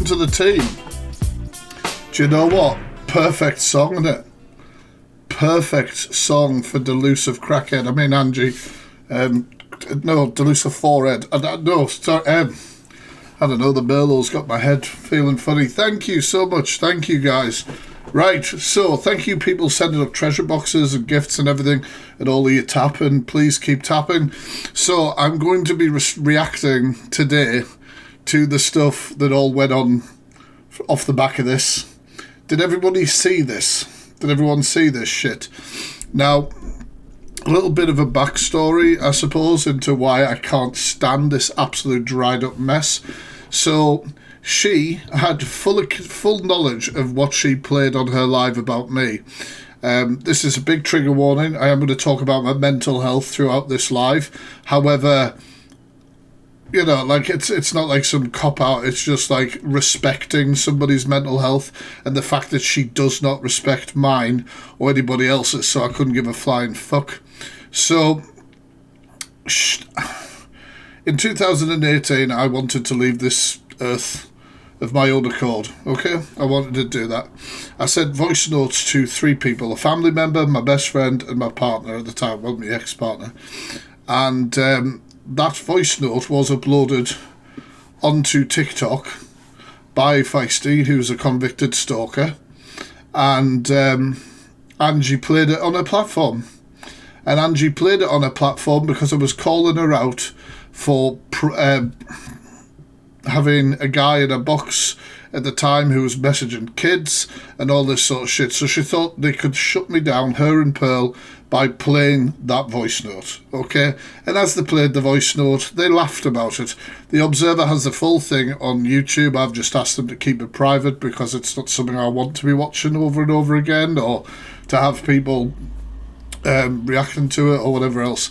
to the team. Do you know what? Perfect song, isn't it? Perfect song for Delusive Crackhead. I mean, Angie. No, Delusive Forehead. No, sorry. I don't know, the Merlot's got my head feeling funny. Thank you so much. Thank you, guys. Right, so thank you people sending up treasure boxes and gifts and everything, and all of you tapping. Please keep tapping. So I'm going to be reacting today to the stuff that all went on off the back of this. Did everybody see this? Did everyone see this shit? Now, a little bit of a backstory, I suppose, into why I can't stand this absolute dried up mess. So she had full knowledge of what she played on her live about me. This is a big trigger warning. I am going to talk about my mental health throughout this live. However, you know, like it's not like some cop out. It's just like respecting somebody's mental health, and the fact that she does not respect mine or anybody else's. So I couldn't give a flying fuck. So in 2018, I wanted to leave this earth of my own accord. Okay, I wanted to do that. I sent voice notes to 3 people: a family member, my best friend, and my partner at the time, well, my ex-partner. And that voice note was uploaded onto TikTok by Feisty, who's a convicted stalker, and Angie played it on her platform. And Angie played it on her platform because I was calling her out for having a guy in a box at the time who was messaging kids and all this sort of shit. So she thought they could shut me down, her and Pearl, by playing that voice note, okay? And as they played the voice note, they laughed about it. The Observer has the full thing on YouTube. I've just asked them to keep it private because it's not something I want to be watching over and over again, or to have people reacting to it or whatever else.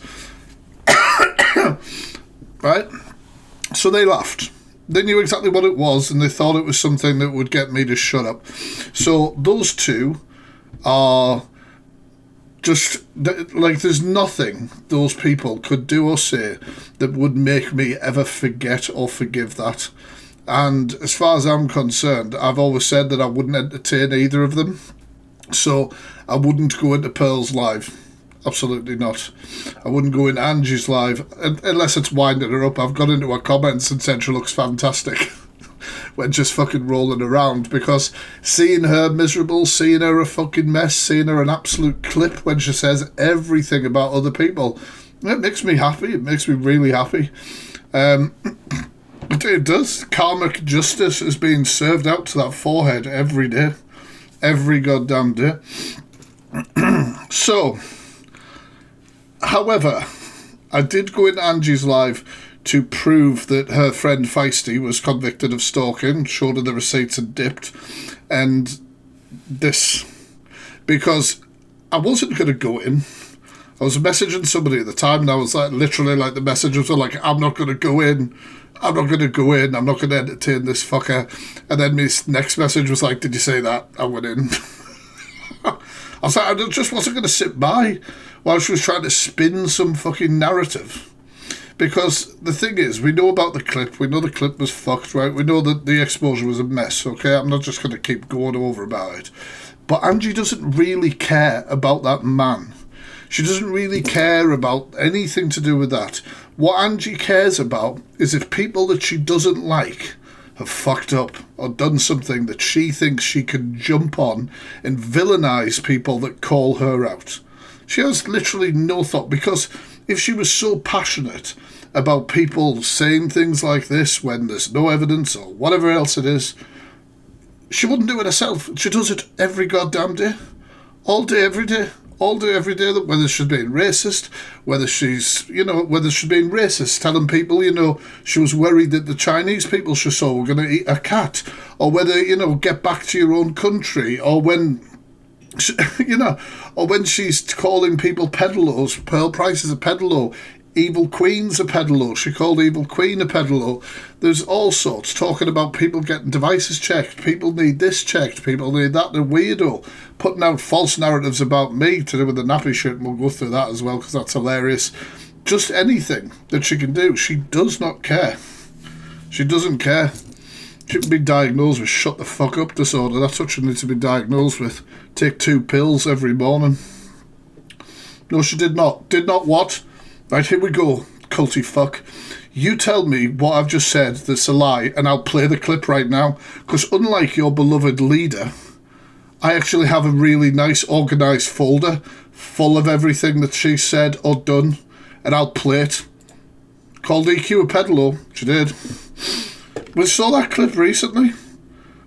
Right? So they laughed. They knew exactly what it was, and they thought it was something that would get me to shut up. So those two are just, like, there's nothing those people could do or say that would make me ever forget or forgive that. And as far as I'm concerned, I've always said that I wouldn't entertain either of them. So I wouldn't go into Pearl's live. Absolutely not. I wouldn't go in Angie's live unless it's winding her up. I've got into her comments and said she looks fantastic when just fucking rolling around, because seeing her miserable, seeing her a fucking mess, seeing her an absolute clip when she says everything about other people, it makes me happy. It makes me really happy. It does. Karmic justice is being served out to that forehead every day. Every goddamn day. So, however, I did go in Angie's live to prove that her friend Feisty was convicted of stalking, showed her the receipts and dipped, and this, because I wasn't going to go in. I was messaging somebody at the time, and I was like, literally, like, the messages were like, I'm not going to go in, I'm not going to go in, I'm not going to entertain this fucker. And then my next message was like, did you say that? I went in. I was like, I just wasn't going to sit by while she was trying to spin some fucking narrative. Because the thing is, we know about the clip, we know the clip was fucked, right? We know that the exposure was a mess, okay? I'm not just going to keep going over about it. But Angie doesn't really care about that man. She doesn't really care about anything to do with that. What Angie cares about is if people that she doesn't like have fucked up or done something that she thinks she can jump on and villainize people that call her out. She has literally no thought, because if she was so passionate about people saying things like this when there's no evidence or whatever else it is, she wouldn't do it herself. She does it every goddamn day. All day, every day. All day, every day, whether she's being racist, whether she's being racist, telling people, she was worried that the Chinese people she saw were going to eat a cat, or whether, get back to your own country, or when, or when she's calling people peddlers. Pearl Price is a peddler. Evil Queen's a peddler. She called Evil Queen a peddler. There's all sorts, talking about people getting devices checked, people need this checked, people need that. They're weirdo, putting out false narratives about me to do with the nappy shit, and we'll go through that as well because that's hilarious. Just anything that she can do. She does not care. She doesn't care. Shouldn't be diagnosed with shut the fuck up disorder. That's what she needs to be diagnosed with. Take 2 pills every morning. No, she did not. Did not what? Right, here we go, culty fuck. You tell me what I've just said that's a lie, and I'll play the clip right now. Because unlike your beloved leader, I actually have a really nice organised folder full of everything that she said or done, and I'll play it. Called EQ a pedalo. She did. We saw that clip recently.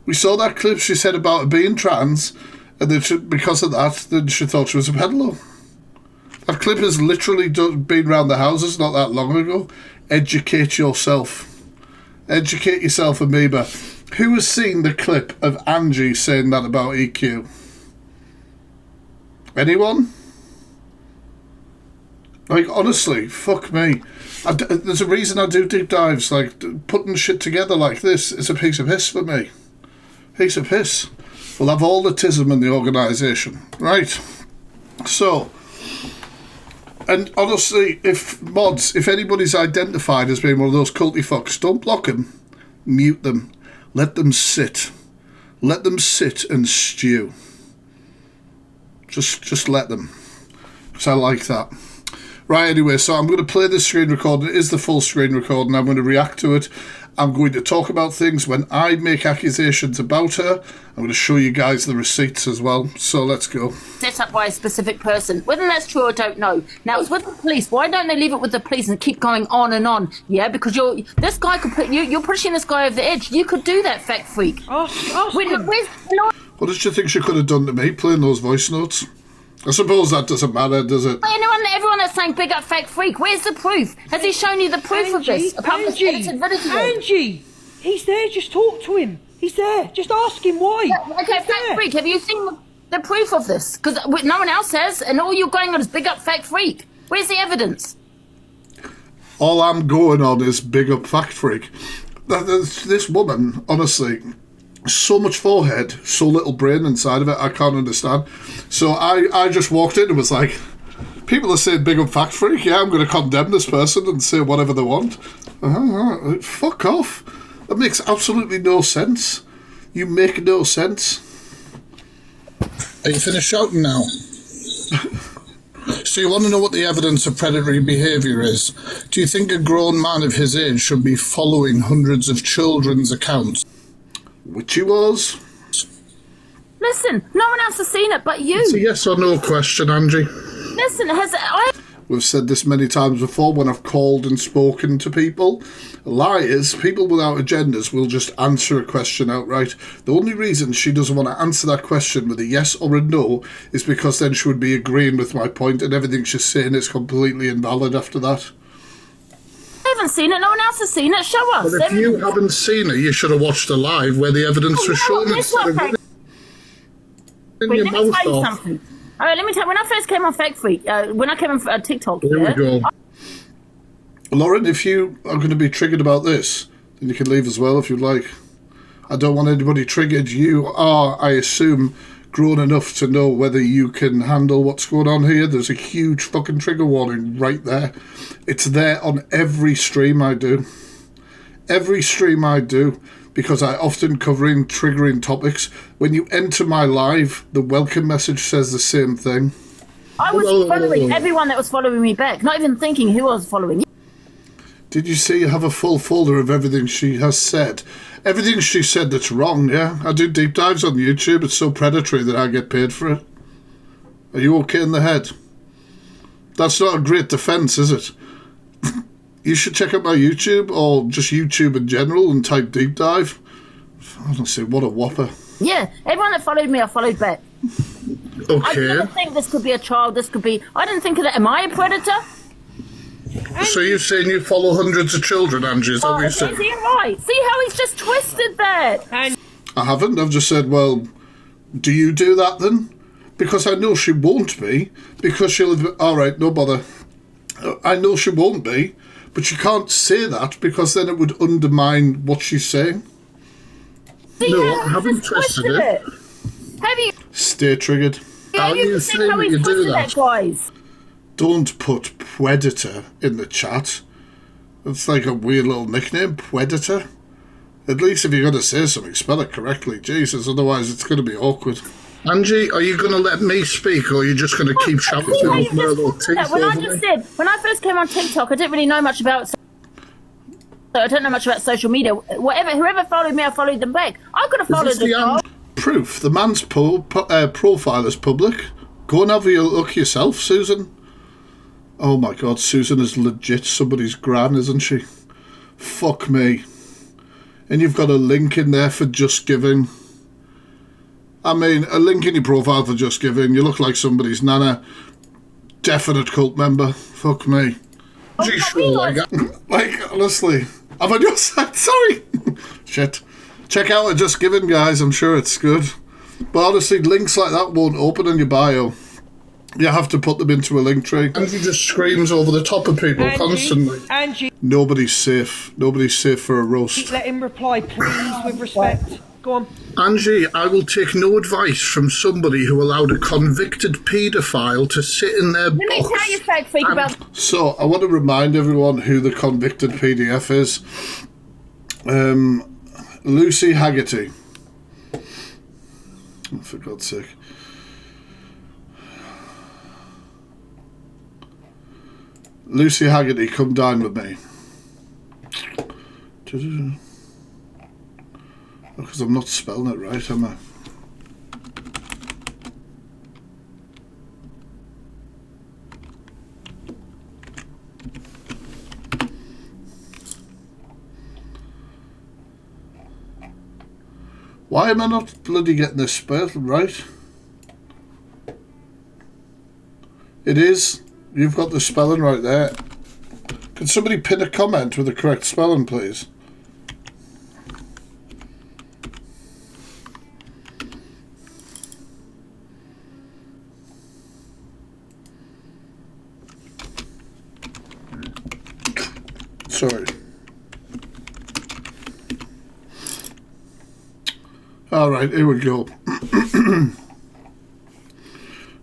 We saw that clip she said about her being trans, and then because of that, then she thought she was a pedalo. That clip has literally been around the houses not that long ago. Educate yourself. Educate yourself, amoeba. Who has seen the clip of Angie saying that about EQ? Anyone? Like, honestly, fuck me. There's a reason I do deep dives. Like, putting shit together like this is a piece of piss for me. Piece of piss. We'll have all the tism in the organisation. Right. So, and honestly, if anybody's identified as being one of those culty fucks, don't block them. Mute them. Let them sit. Let them sit and stew. Just let them. Because I like that. Right, anyway, so I'm going to play this screen recording. It is the full screen recording. I'm going to react to it. I'm going to talk about things when I make accusations about her. I'm going to show you guys the receipts as well. So let's go. Set up by a specific person. Whether that's true, I don't know. Now, it's with the police. Why don't they leave it with the police and keep going on and on? Yeah, because this guy could put you're pushing this guy over the edge. You could do that, fact freak. Where's what did you think she could have done to me, playing those voice notes? I suppose that doesn't matter, does it? Everyone that's saying big up fake freak, where's the proof? Has he shown you the proof of this? Angie, he's there, just talk to him. He's there, just ask him why. Okay, fake freak, have you seen the proof of this? Because no one else has, and all you're going on is big up fake freak. Where's the evidence? All I'm going on is big up fact freak. This woman, honestly, so much forehead, so little brain inside of it, I can't understand. So I just walked in and was like, people are saying big up fact freak, yeah, I'm going to condemn this person and say whatever they want. Fuck off. That makes absolutely no sense. You make no sense. Are you finished shouting now? So you want to know what the evidence of predatory behaviour is? Do you think a grown man of his age should be following hundreds of children's accounts? Which he was. Listen, no one else has seen it but you. It's a yes or no question, Angie. Listen, We've said this many times before when I've called and spoken to people. Liars, people without agendas, will just answer a question outright. The only reason she doesn't want to answer that question with a yes or a no is because then she would be agreeing with my point and everything she's saying is completely invalid after that. I haven't seen it, no one else has seen it, show us. But if you haven't seen it, you should have watched the live where the evidence was shown instead of Wait, let me tell you something. All right, let me tell you, when I first came on Fact Freak, when I came on TikTok, here we go. Lauren, if you are going to be triggered about this, then you can leave as well if you'd like. I don't want anybody triggered. You are, I assume, grown enough to know whether you can handle what's going on here. There's a huge fucking trigger warning right there. It's there on every stream I do. Every stream I do, because I often covering triggering topics. When you enter my live, the welcome message says the same thing. I was following everyone that was following me back, not even thinking who I was following. Did you see you have a full folder of everything she has said? Everything she said that's wrong, yeah? I do deep dives on YouTube. It's so predatory that I get paid for it. Are you okay in the head? That's not a great defence, is it? You should check out my YouTube, or just YouTube in general, and type deep dive. Honestly, what a whopper. Yeah, everyone that followed me, I followed back. Okay. I didn't think this could be a child, this could be... I didn't think of that. Am I a predator? So you're saying you follow hundreds of children, Angie? Is that what you're saying? Is he right? See how he's just twisted that? I haven't. I've just said, well, do you do that then? Because I know she won't be. Because she'll have... All right, no bother. I know she won't be. But you can't say that because then it would undermine what she's saying. See, no, I haven't twisted it. Have you... Stay triggered. Yeah, you saying how you do that, guys? Don't put predator in the chat. It's like a weird little nickname, predator. At least if you're going to say something, spell it correctly. Jesus, otherwise it's going to be awkward. Angie, are you going to let me speak, or are you just going to keep shouting your little teeth when I over just me? said, when I first came on TikTok, I didn't really know much about. I don't know much about social media. Whoever followed me, I followed them back. I could have followed the proof. The man's profile is public. Go and have a look yourself, Susan. Oh my God, Susan is legit somebody's gran, isn't she? Fuck me. And you've got a link in there for Just Giving. I mean, a link in your profile for Just Giving. You look like somebody's nana. Definite cult member. Fuck me. Like, honestly. I'm on your side, sorry. Shit. Check out a Just Giving, guys. I'm sure it's good. But honestly, links like that won't open in your bio. You have to put them into a link tree. Angie just screams over the top of people constantly. Angie. Nobody's safe. Nobody's safe for a roast. Let him reply, please, with respect. Go on. Angie, I will take no advice from somebody who allowed a convicted paedophile to sit in their box. Let me tell you, fake freak, about... So, I want to remind everyone who the convicted PDF is. Lucy Haggerty. Oh, for God's sake. Lucy Haggerty, come dine with me. Because I'm not spelling it right, am I? Why am I not bloody getting this spelled right? It is. You've got the spelling right there. Can somebody pin a comment with the correct spelling, please? Sorry. All right, here we go.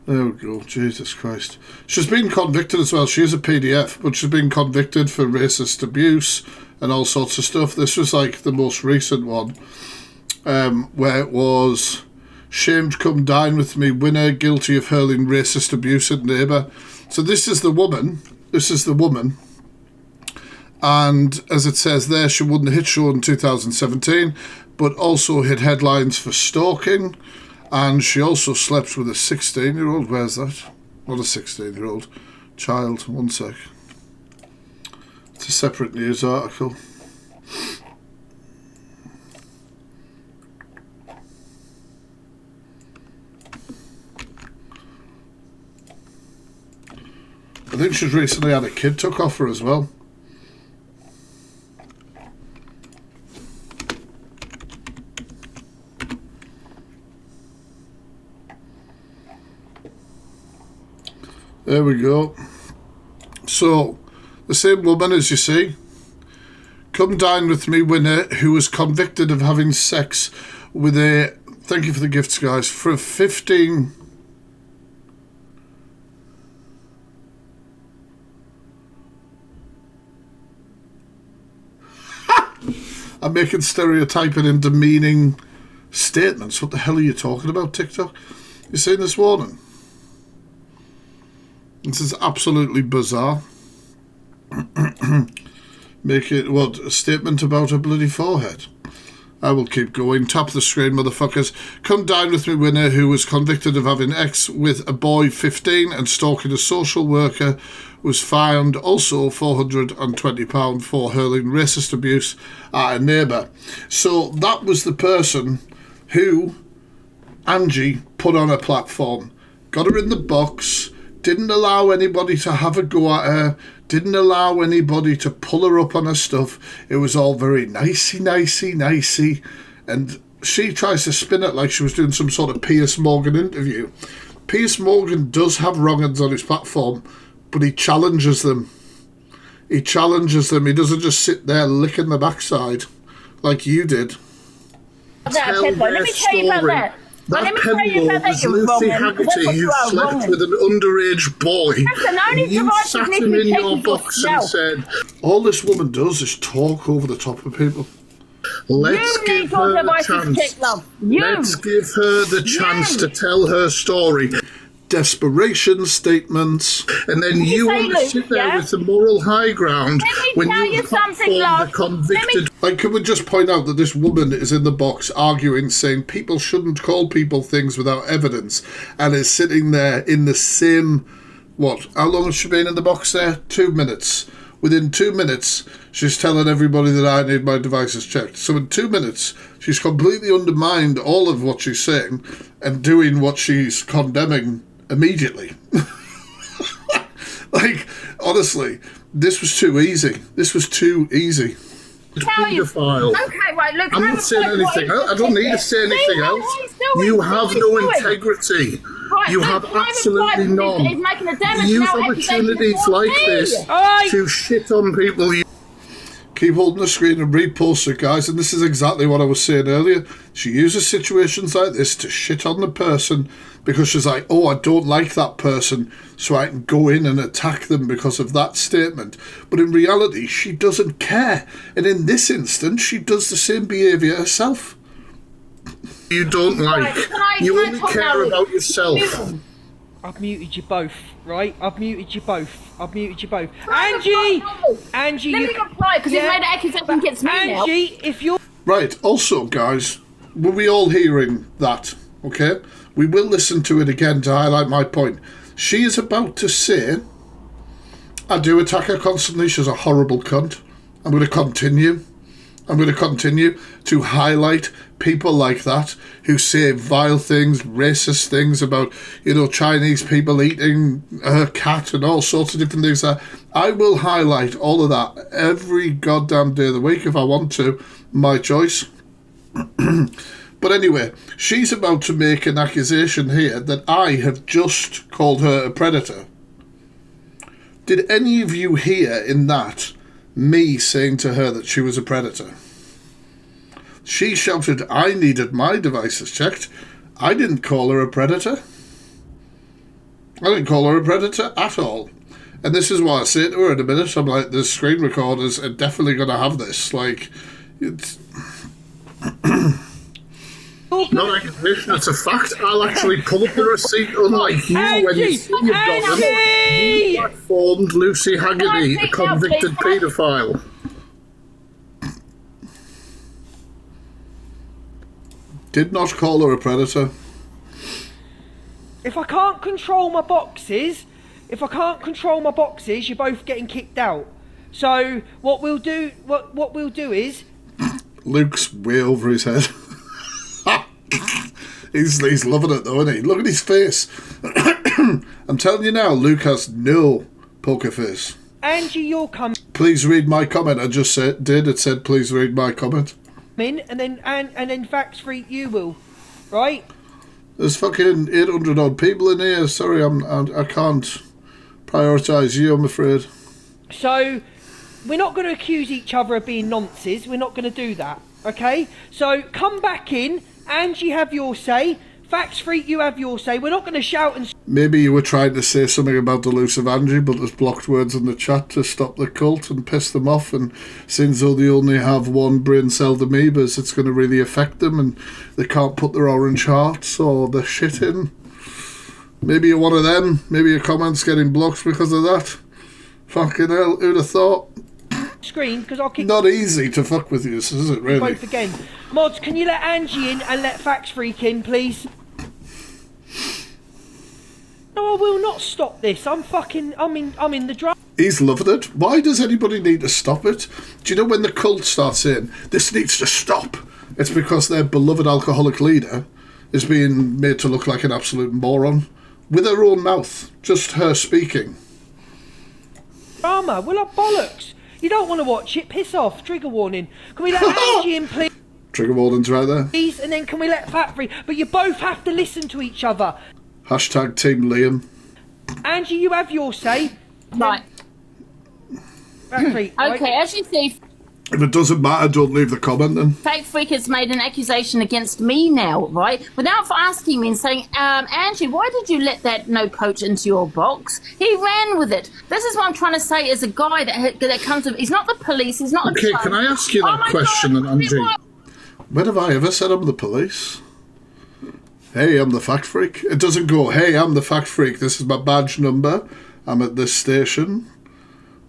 There we go. Jesus Christ. She's been convicted as well. She is a PDF, but she's been convicted for racist abuse and all sorts of stuff. This was like the most recent one, where it was shamed, come dine with me, winner, guilty of hurling racist abuse at neighbour. So this is the woman. This is the woman. And as it says there, she won the hit show in 2017, but also hit headlines for stalking. And she also slept with a 16-year-old. Where's that? Not a 16-year-old. Child. One sec. It's a separate news article. I think she's recently had a kid took off her as well. There we go. So, the same woman, as you see, come dine with me winner, who was convicted of having sex with a, thank you for the gifts, guys, for a 15... I'm making stereotyping and demeaning statements. What the hell are you talking about, TikTok? You seen this warning? This is absolutely bizarre. Make it, what, a statement about a bloody forehead? I will keep going. Tap the screen, motherfuckers. Come dine with me winner, who was convicted of having sex with a boy 15 and stalking a social worker, was fined also £420 for hurling racist abuse at a neighbour. So that was the person who Angie put on her platform. Got her in the box. Didn't allow anybody to have a go at her, didn't allow anybody to pull her up on her stuff. It was all very nicey, and she tries to spin it like she was doing some sort of Piers Morgan interview. Piers Morgan does have wrong-uns on his platform, but he challenges them. He doesn't just sit there licking the backside like you did. Let me tell you about that. That Pembo was Lucy Haggerty who slept with an underage boy. You sat him in your box and said, all this woman does is talk over the top of people. Let's You give need your her the devices chance. checked, love. You. Let's give her the chance to tell her story. Desperation statements, and then you say, want to Luke, sit there yeah? with the moral high ground Let me when tell you you have something, formed love. the convicted. Like, can we just point out that this woman is in the box arguing, saying people shouldn't call people things without evidence, and is sitting there in the same, what, how long has she been in the box there? 2 minutes. Within 2 minutes, she's telling everybody that I need my devices checked. So in 2 minutes, she's completely undermined all of what she's saying and doing what she's condemning immediately. Like, honestly, this was too easy. This was too easy. Pedophile. Okay, right, look. I'm not saying anything else. I don't need to say anything else. You have no integrity. You have absolutely none. Use opportunities like this to shit on people. Keep holding the screen and repost it, guys. And this is exactly what I was saying earlier. She uses situations like this to shit on the person because she's like, oh, I don't like that person, so I can go in and attack them because of that statement. But in reality, she doesn't care. And in this instance, she does the same behaviour herself. You don't like. You only care about yourself. I've muted you both, right? I've muted you both. Angie! Angie, Let me reply, because he's made an accusation against me now. Angie, if you're... Right, also, guys, were we all hearing that, okay? We will listen to it again to highlight my point. She is about to say, I do attack her constantly, she's a horrible cunt. I'm going to continue to highlight people like that who say vile things, racist things about, Chinese people eating her cat and all sorts of different things. I will highlight all of that every goddamn day of the week if I want to. My choice. But anyway, she's about to make an accusation here that I have just called her a predator. Did any of you hear in that me saying to her that she was a predator? She shouted, I needed my devices checked. I didn't call her a predator. I didn't call her a predator at all. And this is what I say to her in a minute. I'm like, the screen recorders are definitely going to have this. Like, it's... Not accusation, it's a fact. I'll actually pull up the receipt, unlike you when you see you've got them. You platformed Lucy Haggerty, a convicted paedophile. Did not call her a predator. If I can't control my boxes, you're both getting kicked out. So what we'll do is... Luke's way over his head. He's loving it though, isn't he? Look at his face. I'm telling you now, Luke has no poker face. Angie, you're coming. Please read my comment. I just did. It said, please read my comment. And then Facts Freak, you will, right? There's fucking 800 odd people in here. Sorry, I can't prioritise you, I'm afraid. So we're not going to accuse each other of being nonces. We're not going to do that, okay? So come back in. Angie, have your say. Facts Freak, you have your say. We're not going to shout and... Maybe you were trying to say something about the loose of Angie, but there's blocked words in the chat to stop the cult and piss them off. And since though they only have one brain-celled amoebas, it's going to really affect them, and they can't put their orange hearts or their shit in. Maybe you're one of them. Maybe your comment's getting blocked because of that. Fucking hell, who'd have thought? Screen, because I'll keep... Not easy to fuck with you, is it really? Both again. Mods, can you let Angie in and let Facts Freak in, please? No, I will not stop this. I'm in the drum. He's loving it. Why does anybody need to stop it? Do you know when the cult starts saying, this needs to stop? It's because their beloved alcoholic leader is being made to look like an absolute moron. With her own mouth. Just her speaking. Drama, well, bollocks. You don't want to watch it. Piss off. Trigger warning. Can we let Angie in, please? Trigger warning's right there. Please, and then can we let Fat Free? But you both have to listen to each other. Hashtag Team Liam. Angie, you have your say. Right. Fat Free. Okay, as you see, If it doesn't matter, don't leave the comment then. Fake Freak has made an accusation against me now, right? Without asking me and saying, Angie, why did you let that no coach into your box? He ran with it. This is what I'm trying to say as a guy that comes with... He's not the police, he's not... Okay, can I ask you that question, Angie? When have I ever said I'm the police? Hey, I'm the fact freak. It doesn't go, hey, I'm the fact freak. This is my badge number. I'm at this station.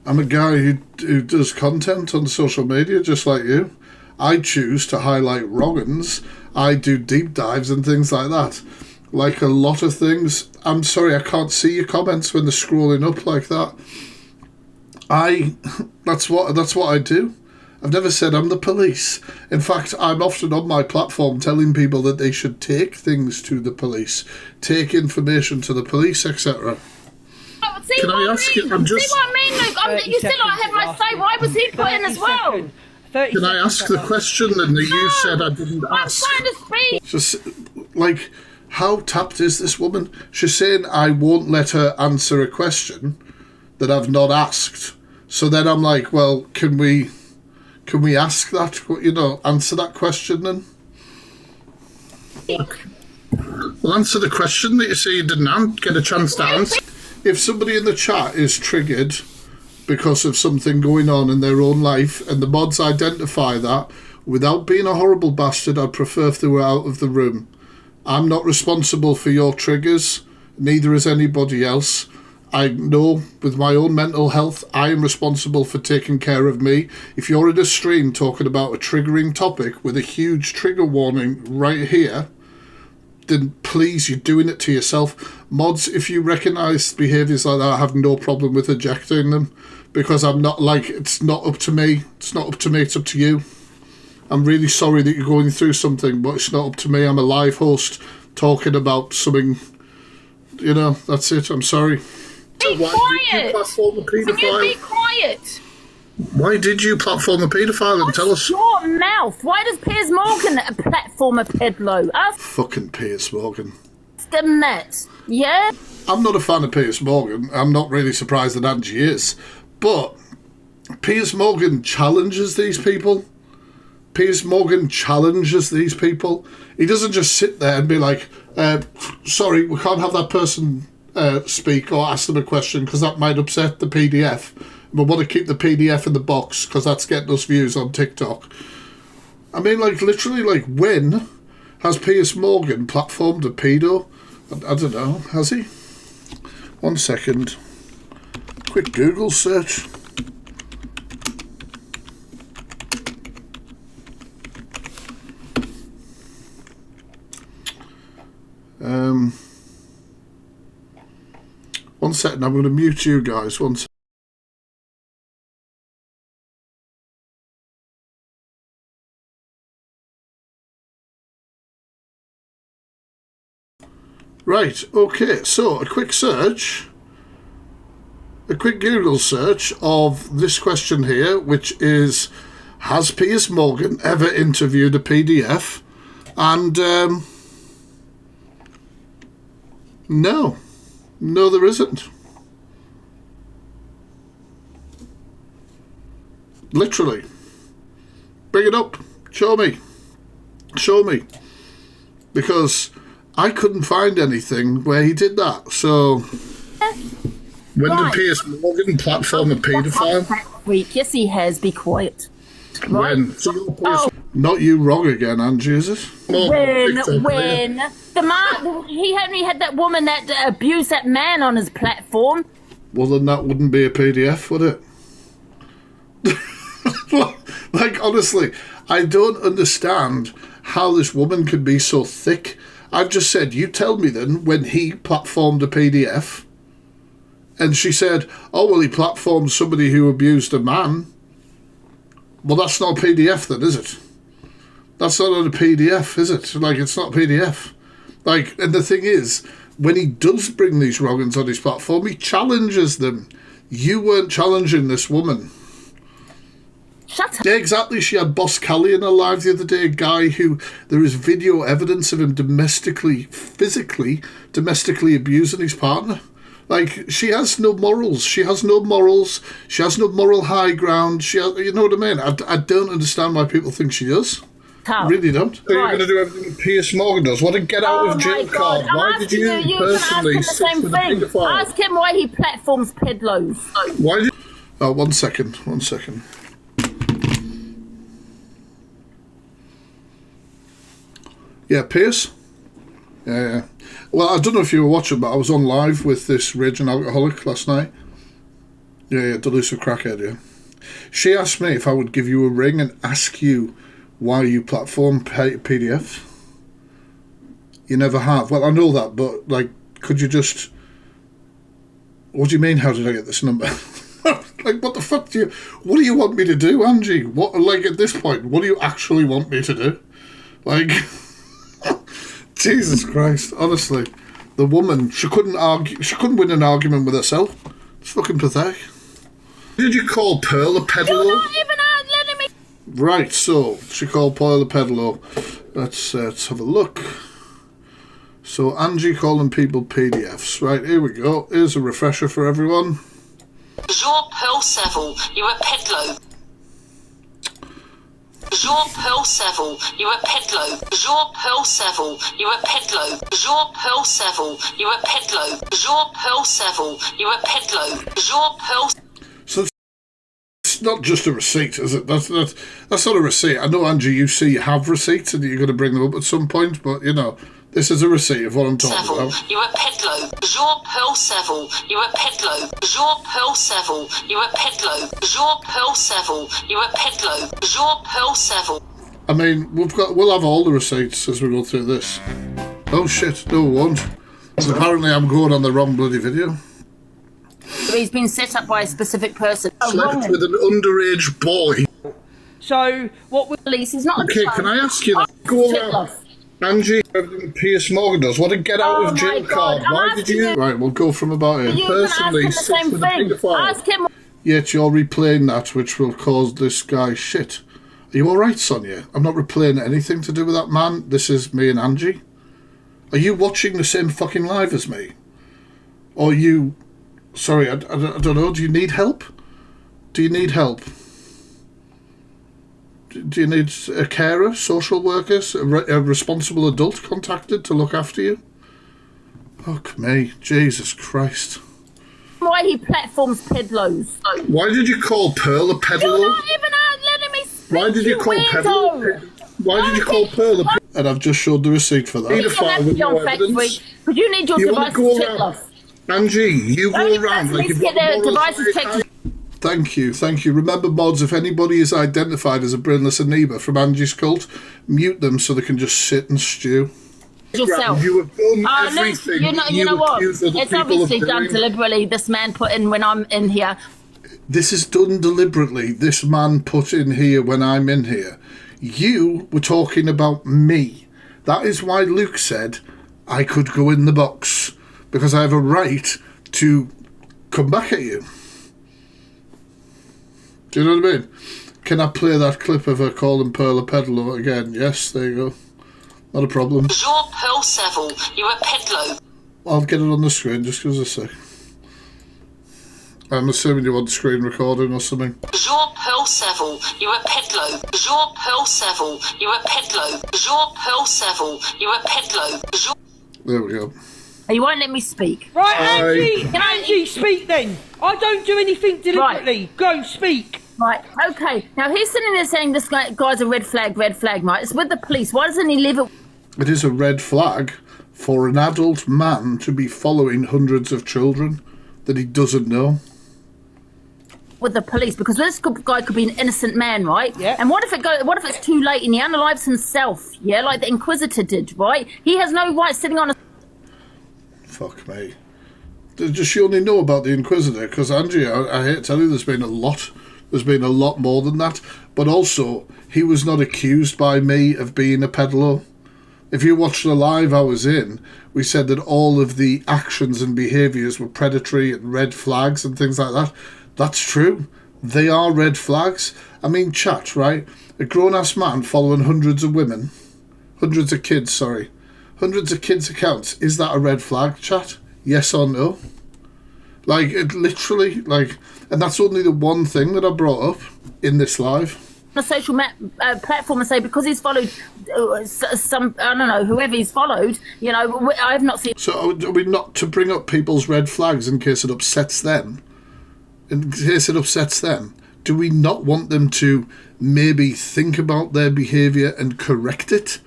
I'm a guy who does content on social media just like you. I choose to highlight wrong-uns. I do deep dives and things like that. Like a lot of things. I'm sorry, I can't see your comments when they're scrolling up like that. That's what I do. I've never said I'm the police. In fact, I'm often on my platform telling people that they should take things to the police, take information to the police, etc. See Can what I ask you? See what I mean, Luke? You still don't have my say. Why was he put in as well? Can I ask the question then that you said I didn't ask? I'm trying to speak. Just, like, how tapped is this woman? She's saying I won't let her answer a question that I've not asked. So then I'm like, well, can we ask that, answer that question then? Well, answer the question that you say you didn't get a chance to answer. If somebody in the chat is triggered because of something going on in their own life and the mods identify that, without being a horrible bastard, I'd prefer if they were out of the room. I'm not responsible for your triggers, neither is anybody else. I know with my own mental health, I am responsible for taking care of me. If you're in a stream talking about a triggering topic with a huge trigger warning right here, then please, you're doing it to yourself. Mods, if you recognise behaviours like that, I have no problem with ejecting them, because I'm not like, it's not up to me. It's not up to me, it's up to you. I'm really sorry that you're going through something, but it's not up to me. I'm a live host talking about something, that's it. I'm sorry. Be quiet! Can you be quiet? Why did you platform a paedophile and tell us? Your mouth. Why does Piers Morgan platform a pedo? Fucking Piers Morgan. Them that. Yeah? I'm not a fan of Piers Morgan. I'm not really surprised that Angie is. But Piers Morgan challenges these people. Piers Morgan challenges these people. He doesn't just sit there and be like, sorry, we can't have that person speak or ask them a question because that might upset the PDF. We want to keep the PDF in the box because that's getting us views on TikTok. I mean, like, literally, like, when has Piers Morgan platformed a pedo? I don't know. Has he? 1 second. Quick Google search. One second, I'm going to mute you guys. One second. Right, okay, so a quick Google search of this question here, which is, has Piers Morgan ever interviewed a PDF? And, no, there isn't. Literally. Bring it up. Show me. Because I couldn't find anything where he did that. So, when did Piers Morgan platform a paedophile? Yes, he has. Be quiet. Right. When? Not you wrong again, Angie, is it? When the man, he only had that woman that abused that man on his platform. Well, then that wouldn't be a PDF, would it? Like, honestly, I don't understand how this woman could be so thick. I've just said, you tell me then, when he platformed a PDF, and she said, oh, well, he platformed somebody who abused a man. Well, that's not a PDF then, is it? That's not a PDF, is it? Like, it's not a PDF. Like, and the thing is, when he does bring these wrong-uns on his platform, he challenges them. You weren't challenging this woman. Shut up. Yeah, exactly. She had Boss Callie in her live the other day, a guy who there is video evidence of him physically abusing his partner. Like, she has no morals. She has no moral high ground. You know what I mean? I don't understand why people think she does. I really don't. So you're going to do everything that Piers Morgan does? What a get out of jail card. Why did you personally sit with a paedophile? Ask him why he platforms pedlos. Why did... Oh, 1 second. Yeah, Pierce. Yeah. Well, I don't know if you were watching, but I was on live with this raging alcoholic last night. Yeah, delusive crackhead, yeah. She asked me if I would give you a ring and ask you why you platform PDFs. You never have. Well, I know that, but, like, could you just... What do you mean, how did I get this number? Like, what the fuck what do you want me to do, Angie? What, like, at this point, what do you actually want me to do? Like... Jesus Christ, honestly. The woman, she couldn't win an argument with herself. It's fucking pathetic. Did you call Pearl a pedalo? You're not even letting me... Right, so, she called Pearl a pedalo. Let's have a look. So, Angie calling people PDFs. Right, here we go. Here's a refresher for everyone. Jean Pearl Seville, you're a pedalo. Jean Pearl Seville, you're a pedalo. Jean Pearl Seville, you're a pedalo. Jean Pearl Seville, you're a pedalo. Jean Pearl Seville, you're a pedalo. Jean Pearl. So it's not just a receipt, is it? That's not a receipt. I know, Angie, you say you have receipts and you're going to bring them up at some point, but you know, this is a receipt of what I'm talking Seville, about. you're a pedalo. Jean Pearl Seville, you're a pedalo. Jean Pearl Seville, you're a pedalo. Jean Pearl Seville, you're a pedalo. Jean Pearl Seville. I mean, we'll have all the receipts as we go through this. Oh shit, no, we won't. Apparently I'm going on the wrong bloody video. He's been set up by a specific person. Slept with an underage boy. So, what we... Police, he's not... Okay, can I ask you that? Go around. Angie, Pierce Morgan does. What a get out of jail card. Why did you... Right, we'll go from about here. You Personally, ask him the same thing. Ask him... Yet you're replaying that, which will cause this guy shit. Are you alright, Sonia? I'm not replaying anything to do with that man. This is me and Angie. Are you watching the same fucking live as me? Or you... Sorry, I don't know. Do you need help? Do you need help? Do you need a carer, social workers, a responsible adult contacted to look after you? Fuck me. Jesus Christ. Why he platforms pedlos. Why did you call Pearl a pedalo? You're not even letting me speak. Why did you call weirdo. Why did you call Pearl a pedalo? And I've just showed the receipt for that. Need a file with no evidence. But you need your devices checked off. Angie, you go around like you've got their devices checked. Thank you. Remember, mods, if anybody is identified as a brainless amoeba from Angie's cult, mute them so they can just sit and stew. Yourself. You have done everything. You know what? It's obviously done deliberately. This man put in when I'm in here. This is done deliberately. This man put in here when I'm in here. You were talking about me. That is why Luke said I could go in the box, because I have a right to come back at you. Do you know what I mean? Can I play that clip of her calling Pearl a pedalo again? Yes, there you go. Not a problem. Jean Pearl Seville, you're a pedalo. I'll get it on the screen, just give us a sec. I'm assuming you want screen recording or something. Jean Pearl Seville, you're a pedalo. Jean Pearl Seville, you're a pedalo. Jean Pearl Seville, you're a pedalo. There we go. You won't let me speak. Right, Angie, speak then. I don't do anything deliberately. Right. Go, speak. Right, okay. Now he's sitting there saying this guy's a red flag, right? It's with the police. Why doesn't he leave it? It is a red flag for an adult man to be following hundreds of children that he doesn't know. With the police, because this guy could be an innocent man, right? Yeah. And what if it's too late and he unalives himself? Yeah, like the Inquisitor did, right? He has no right sitting on a... Fuck me. Does she only know about the Inquisitor? Because Angie, I hate to tell you, there's been a lot more than that. But also, he was not accused by me of being a pedalo. If you watched the live I was in, we said that all of the actions and behaviours were predatory and red flags and things like that. That's true. They are red flags. I mean, chat, right? A grown-ass man following hundreds of kids' accounts. Is that a red flag, chat? Yes or no? Like, it literally, like... And that's only the one thing that I brought up in this live. A social platform and say, because he's followed some, I don't know, whoever he's followed, you know, I have not seen... So are we not to bring up people's red flags in case it upsets them? Do we not want them to maybe think about their behaviour and correct it?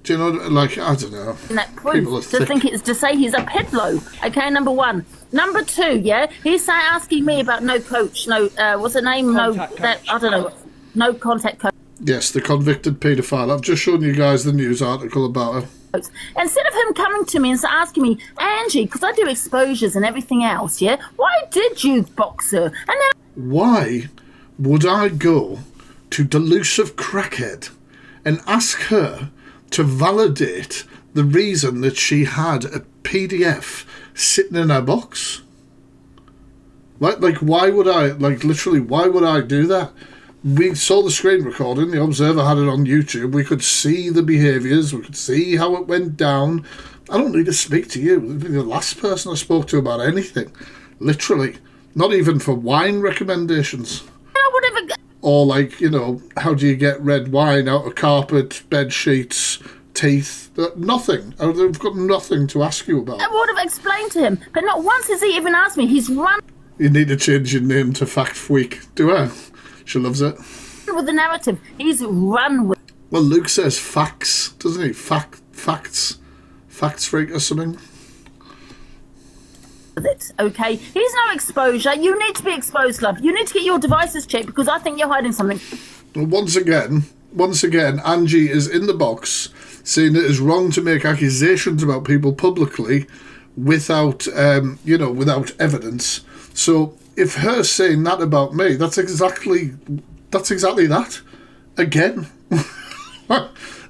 Do you know, like, I don't know. that People are proof to thick. think it's to say he's a pedlo. Okay, number one. Number two, yeah, he's asking me about no coach, no what's the name? Contact No, coach. I don't know. No contact coach. Yes, the convicted paedophile. I've just shown you guys the news article about her. Instead of him coming to me and asking me, Angie, because I do exposures and everything else, yeah, why did you box her? And then Why would I go to delusive crackhead and ask her to validate the reason that she had a PDF sitting in her box? Like why would I, like, literally, why would I do that? We saw the screen recording, the Observer had it on YouTube, we could see the behaviours, we could see how it went down. I don't need to speak to you. You're the last person I spoke to about anything. Literally. Not even for wine recommendations. I would have, Or, like, you know, how do you get red wine out of carpet, bed sheets, teeth? Nothing. I've got nothing to ask you about. I would have explained to him, but not once has he even asked me. He's run You need to change your name to Fact Freak. Do her. She loves it. with the narrative. He's run with Well, Luke says facts, doesn't he? Facts. Facts Freak or something. it, okay? He's no exposure. You need to be exposed, love. You need to get your devices checked because I think you're hiding something. Well, once again, Angie is in the box saying it is wrong to make accusations about people publicly without, without evidence. So if her saying that about me, that's exactly that. Again.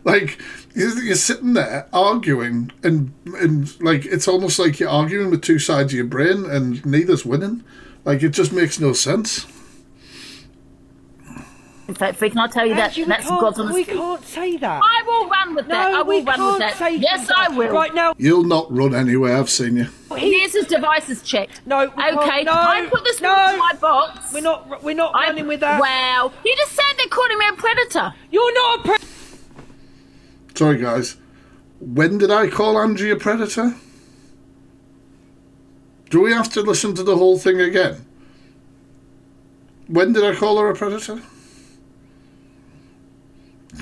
Like, you're sitting there arguing and like, it's almost like you're arguing with two sides of your brain and neither's winning. Like, it just makes no sense. In fact, Freak, and I'll tell you that Angie, that's God's honest. we can't say that. I will run with that. I No, we will run with can't that. say Yes, that. I will. Right now, You'll not run anywhere, I've seen you. Here's his devices checked. No, we can't. Okay, No, I put this no. into my box. we're not running with that. Wow. You just said they're calling me a predator. You're not a Sorry, guys. When did I call Angie a predator? Do we have to listen to the whole thing again? When did I call her a predator?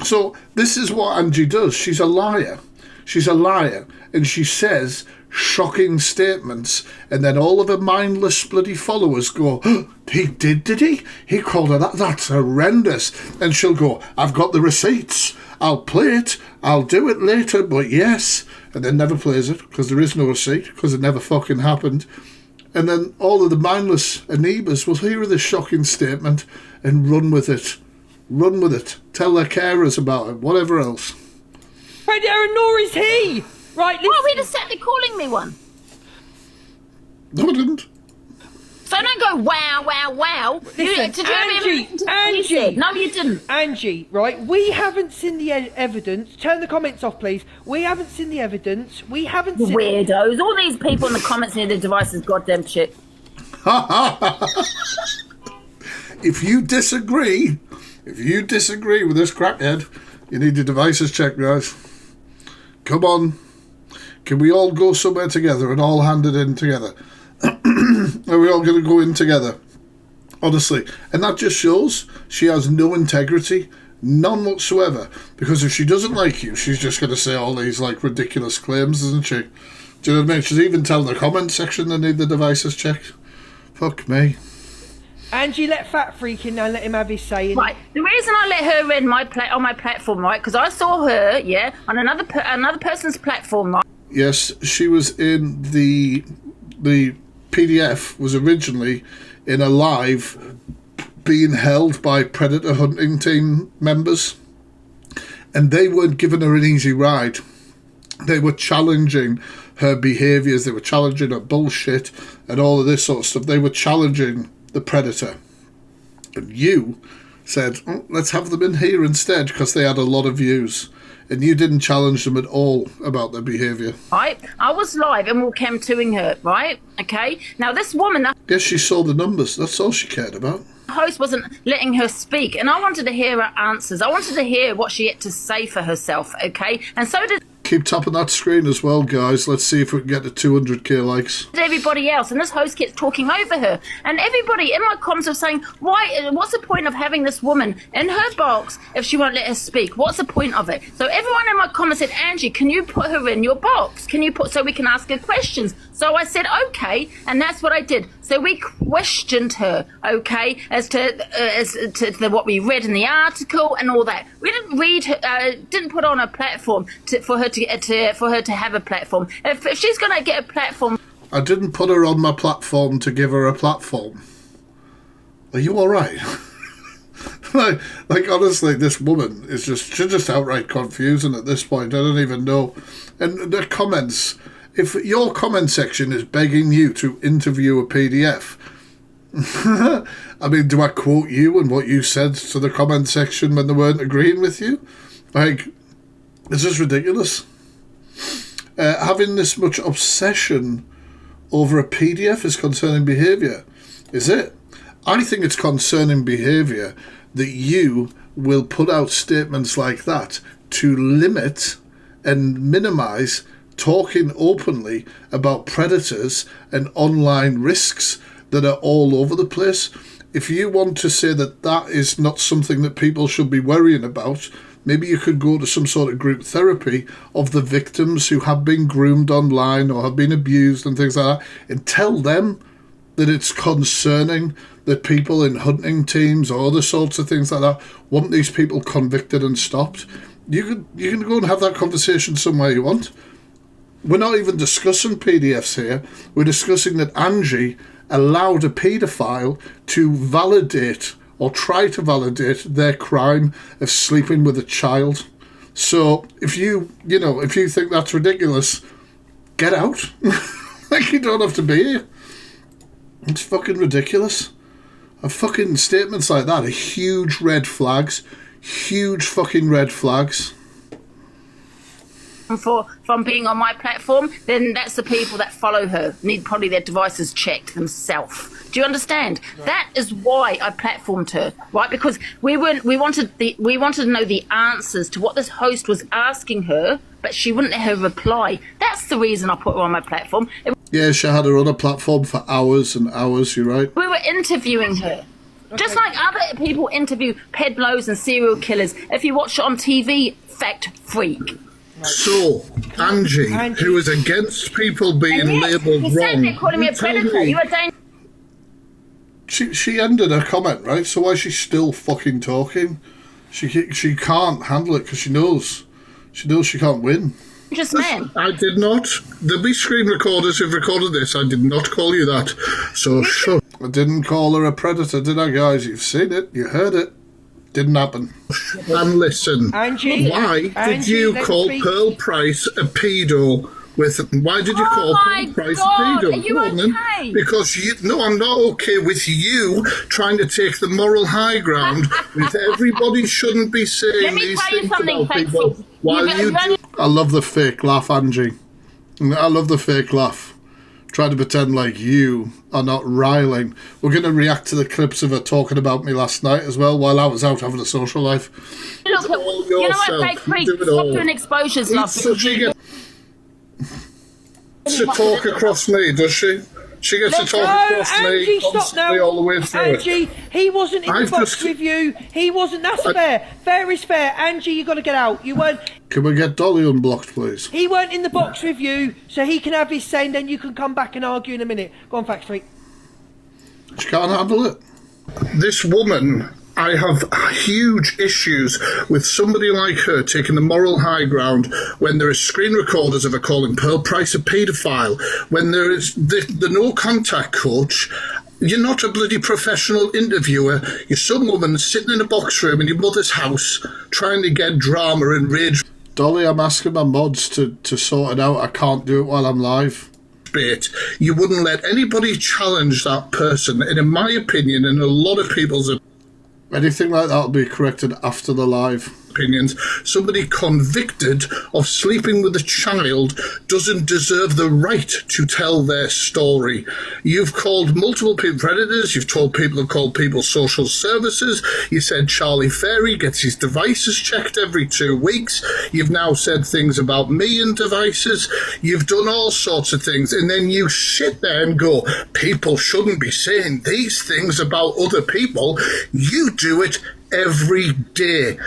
So, this is what Angie does. She's a liar. She's a liar. And she says shocking statements. And then all of her mindless bloody followers go, oh, he did he? He called her that? That's horrendous. And she'll go, I've got the receipts. I'll play it. I'll do it later, but yes. And then never plays it because there is no receipt because it never fucking happened. And then all of the mindless amoebas will hear this shocking statement and run with it. Run with it. Tell their carers about it. Whatever else. predator, nor is he. Right, listen. Oh, he just said they're calling me one. No, I didn't. So don't go, wow, wow, wow. Listen, Did you ever Angie, listen to what he Angie. said? No, you didn't. Angie, right, we haven't seen the evidence. Turn the comments off, please. We haven't seen the evidence. We haven't You seen... weirdos. All these people in the comments near their devices, goddamn shit. If you disagree with this crackhead, you need your devices checked, guys. Come on. Can we all go somewhere together and all hand it in together? Are we all going to go in together? Honestly. And that just shows she has no integrity. None whatsoever. Because if she doesn't like you, she's just going to say all these, like, ridiculous claims, isn't she? Do you know what I mean? She's even telling the comment section they need the devices checked. Fuck me. Angie, let Fat Freak in now and let him have his say. Right. The reason I let her in on my platform, right, because I saw her, yeah, on another person's platform, right. Yes, she was in the PDF was originally in a live being held by predator hunting team members, and they weren't giving her an easy ride. They were challenging her behaviours, they were challenging her bullshit and all of this sort of stuff. They were challenging the predator, and you said, oh, let's have them in here instead because they had a lot of views. And you didn't challenge them at all about their behaviour. Right, I was live and we were cam-2ing her, right? Okay. Now this woman, the Yes, she saw the numbers. That's all she cared about. host wasn't letting her speak, and I wanted to hear her answers. I wanted to hear what she had to say for herself. Okay, and so did. keep tapping that screen as well, guys. Let's see if we can get to 200k likes. Everybody else, and this host keeps talking over her, and everybody in my comments are saying, why, what's the point of having this woman in her box if she won't let her speak? What's the point of it? So everyone in my comments said, Angie, can you put her in your box? Can you put, so we can ask her questions? So I said, okay, and that's what I did. So we questioned her, okay, as to what we read in the article and all that. We didn't read her, didn't put on a platform for her to have a platform. If she's going to get a platform, I didn't put her on my platform to give her a platform. Are you all right? like honestly, this woman is she's just outright confusing at this point. I don't even know. And the comments, if your comment section is begging you to interview a PDF, I mean, do I quote you and what you said to the comment section when they weren't agreeing with you? Like, it's just ridiculous. Having this much obsession over a PDF is concerning behaviour, is it? I think it's concerning behaviour that you will put out statements like that to limit and minimise talking openly about predators and online risks that are all over the place. If you want to say that that is not something that people should be worrying about, maybe you could go to some sort of group therapy of the victims who have been groomed online or have been abused and things like that, and tell them that it's concerning that people in hunting teams or other sorts of things like that want these people convicted and stopped. You can go and have that conversation somewhere you want. We're not even discussing PDFs here. We're discussing that Angie allowed a paedophile to validate or try to validate their crime of sleeping with a child. So if you think that's ridiculous, get out. Like, you don't have to be here. It's fucking ridiculous. And fucking statements like that are huge red flags. Huge fucking red flags. From being on my platform, then that's the people that follow her need probably their devices checked themselves. Do you understand? Right. That is why I platformed her, right? Because we wanted to know the answers to what this host was asking her, but she wouldn't let her reply. That's the reason I put her on my platform. Yeah, she had her other platform for hours and hours. You're right. We were interviewing her. Just like other people interview peddlers and serial killers. If you watch it on TV, fact freak. So, Angie, who is against people being labelled wrong, they're calling me a predator. You are dangerous. She ended her comment, right? So why is she still fucking talking? She can't handle it because she knows she can't win. Just man. I did not. There'll be screen recorders who've recorded this. I did not call you that. So shut. I didn't call her a predator, did I, guys? You've seen it. You heard it. Didn't happen. And listen, Angie, why did you call Pearl Price a pedo? Why did you call Pearl Price a pedo? Are you okay? Because I'm not okay with you trying to take the moral high ground with everybody shouldn't be saying these things about people. I love the fake laugh, Angie. I love the fake laugh. Try to pretend like you are not riling. We're going to react to the clips of her talking about me last night as well while I was out having a social life. Look, you know what, fake freak? Stop doing exposures, love. So she gets to talk across me, does she? She gets to talk across Angie, me stop now. all the way through Angie, he wasn't in the box with you. He wasn't. That's fair. Fair is fair. Angie, you got to get out. You weren't. Can we get Dolly unblocked, please? He weren't in the box with you, so he can have his say, and then you can come back and argue in a minute. Go on, Fact Street. She can't handle it. This woman, I have huge issues with somebody like her taking the moral high ground when there is screen recorders of her calling Pearl Price a paedophile, when there is the no contact coach. You're not a bloody professional interviewer. You're some woman sitting in a box room in your mother's house trying to get drama and rage. Dolly, I'm asking my mods to sort it out. I can't do it while I'm live. You wouldn't let anybody challenge that person, and in my opinion, and a lot of people's opinion, anything like that will be corrected after the live. opinions. Somebody convicted of sleeping with a child doesn't deserve the right to tell their story. You've called multiple people predators. You've told people to call people social services. You said Charlie Fairy gets his devices checked every 2 weeks. You've now said things about me and devices. You've done all sorts of things. And then you sit there and go, people shouldn't be saying these things about other people. You do it every day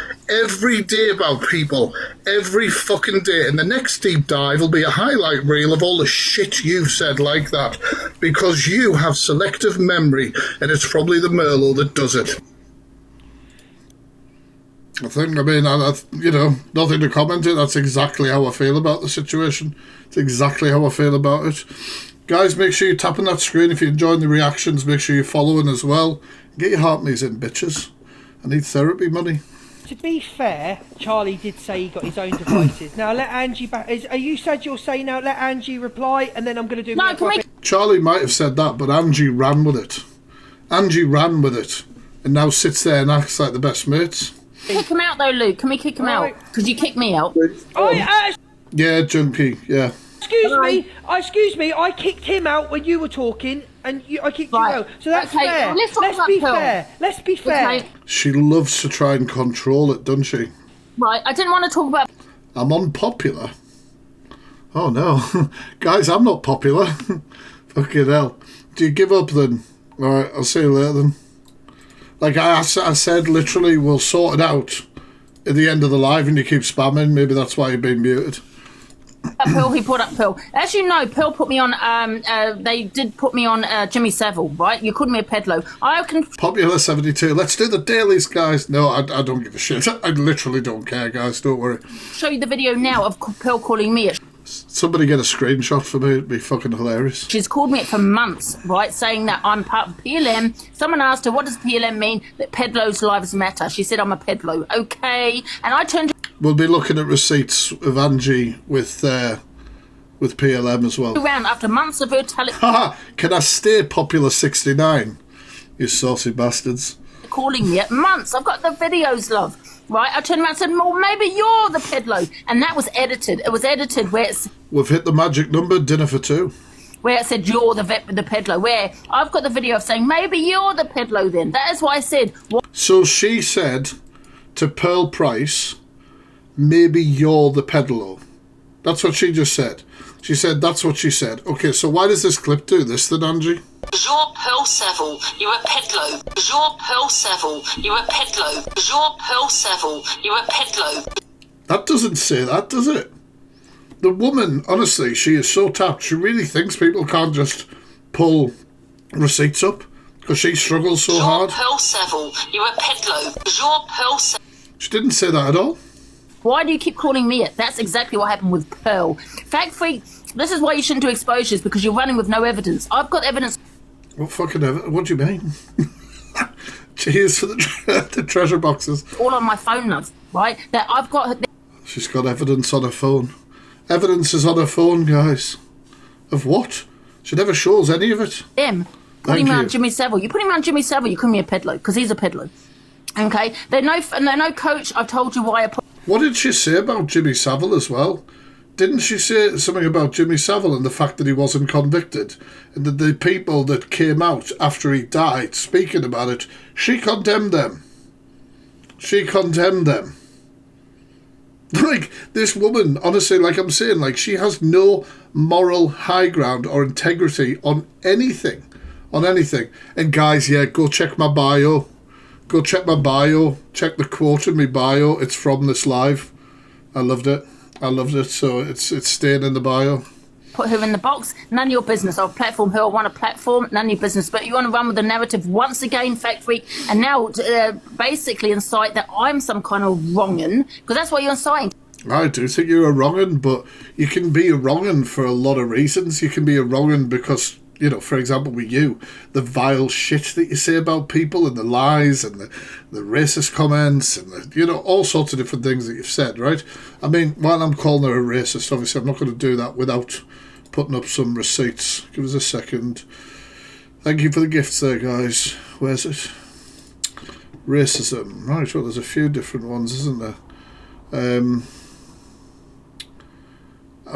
about people, every fucking day. And the next deep dive will be a highlight reel of all the shit you've said like that, because you have selective memory, and it's probably the Merlot that does it. Nothing to comment on. That's exactly how I feel about the situation. It's exactly how I feel about it. Guys, make sure you're tapping that screen. If you're enjoying the reactions, make sure you're following as well. Get your heart knees in, bitches. I need therapy money. To be fair, Charlie did say he got his own devices. Now let Angie back. Are you said you'll say now? Let Angie reply, and then I'm going to do. No, Charlie might have said that, but Angie ran with it. Angie ran with it, and now sits there and acts like the best mates. Kick him out though, Luke. Can we kick him out? Because you kicked me out. Yeah, Junkie. Yeah. Excuse me. I kicked him out when you were talking, and I kicked you out. So that's fair. Let's be fair. Okay. She loves to try and control it, doesn't she? Right. I didn't want to talk about. I'm unpopular. Oh no, guys, I'm not popular. Fucking hell. Do you give up then? All right, I'll see you later then. Like I said, literally, we'll sort it out at the end of the live, and you keep spamming. Maybe that's why you've been muted. Pearl, he put up Pearl. As you know, Pearl put me on. They did put me on Jimmy Savile, right? You called me a pedlo. I can. Popular 72. Let's do the dailies, guys. No, I don't give a shit. I literally don't care, guys. Don't worry. Show you the video now of Pearl calling me it. Somebody get a screenshot for me. It'd be fucking hilarious. She's called me it for months, right? Saying that I'm part of PLM. Someone asked her, what does PLM mean? That pedlos' lives matter. She said, I'm a pedlo. Okay. And I turned. We'll be looking at receipts of Angie with PLM as well. Around after months of her telling. Haha! Can I stay popular 69? You saucy bastards. Calling me it months. I've got the videos, love. Right, I turned around and said, well, maybe you're the pedlo. And that was edited. It was edited where it's... We've hit the magic number, dinner for two. Where it said, you're the pedlo. Where I've got the video of saying, maybe you're the pedlo then. That is why I said... So she said to Pearl Price, maybe you're the pedlo. That's what she just said. She said that's what she said. Okay, so why does this clip do this then, Angie? Jean Pearl Saville, you're a pedlo. Jean Pearl Saville, you're a pedlo. Jean Pearl Saville, you're a pedlo. That doesn't say that, does it? The woman, honestly, she is so tapped. She really thinks people can't just pull receipts up because she struggles so hard. Jean Pearl Saville, you're a pedlo. Jean Pearl Saville. She didn't say that at all. Why do you keep calling me it? That's exactly what happened with Pearl. Fact Freak, this is why you shouldn't do exposures, because you're running with no evidence. I've got evidence. What fucking evidence? What do you mean? Cheers for the treasure boxes. All on my phone, love, right? That I've got... She's got evidence on her phone. Evidence is on her phone, guys. Of what? She never shows any of it. Them. Putting me on Jimmy Savile. You put him on Jimmy Savile, you call me a pedlo, because he's a pedlo. Okay? They're no coach. I've told you why I put... What did she say about Jimmy Savile as well? Didn't she say something about Jimmy Savile and the fact that he wasn't convicted? And that the people that came out after he died speaking about it, she condemned them. She condemned them. Like, this woman, honestly, like I'm saying, like, she has no moral high ground or integrity on anything. On anything. And guys, yeah, go check my bio. Go check my bio. Check the quote in my bio. It's from this live. I loved it. I loved it. So it's staying in the bio. Put her in the box. None of your business. I'll platform her. I want a platform. None of your business. But you want to run with the narrative once again, Fact Freak, and now basically incite that I'm some kind of wrong'un, because that's what you're inciting. I do think you're a wrong'un, but you can be a wrong'un for a lot of reasons. You can be a wrong'un because, you know, for example, with you, the vile shit that you say about people and the lies and the racist comments and the, you know, all sorts of different things that you've said, right? I mean, while I'm calling her a racist, obviously I'm not going to do that without putting up some receipts. Give us a second. Thank you for the gifts there, guys. Where's it? Racism. Right, well, there's a few different ones, isn't there? I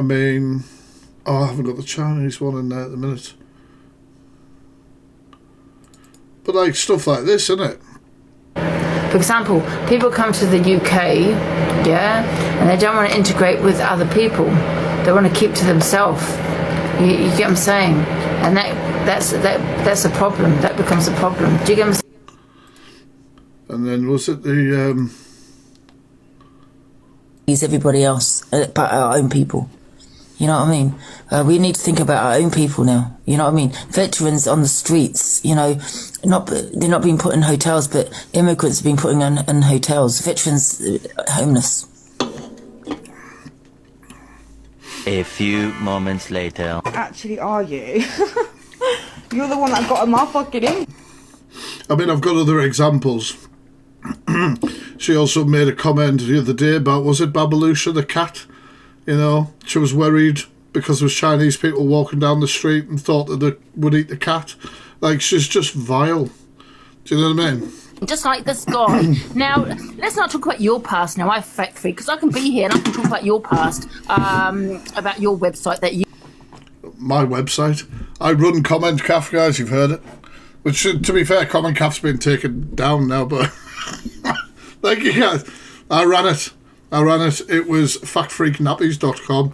mean, I haven't got the Chinese one in there at the minute. But like stuff like this, isn't it? For example, people come to the UK, yeah, and they don't want to integrate with other people. They want to keep to themselves. You get what I'm saying? And that's a problem. That becomes a problem. Do you get what I'm saying? And then was it the everybody else but our own people? You know what I mean? We need to think about our own people now. You know what I mean? Veterans on the streets, you know, they're not being put in hotels, but immigrants are being put in hotels. Veterans homeless. A few moments later. Actually, are you? You're the one that got a motherfucking in. I mean, I've got other examples. She also made a comment the other day about, was it Babalusha the cat? You know, she was worried because there was Chinese people walking down the street and thought that they would eat the cat. Like, she's just vile. Do you know what I mean? Just like this guy. Now, let's not talk about your past now. I'm fact free because I can be here and I can talk about your past, about your website that you... My website? I run Comment Calf, guys, you've heard it. Which, to be fair, Comment Calf's been taken down now, but... Thank you, guys. I ran it. It was factfreaknappies.com,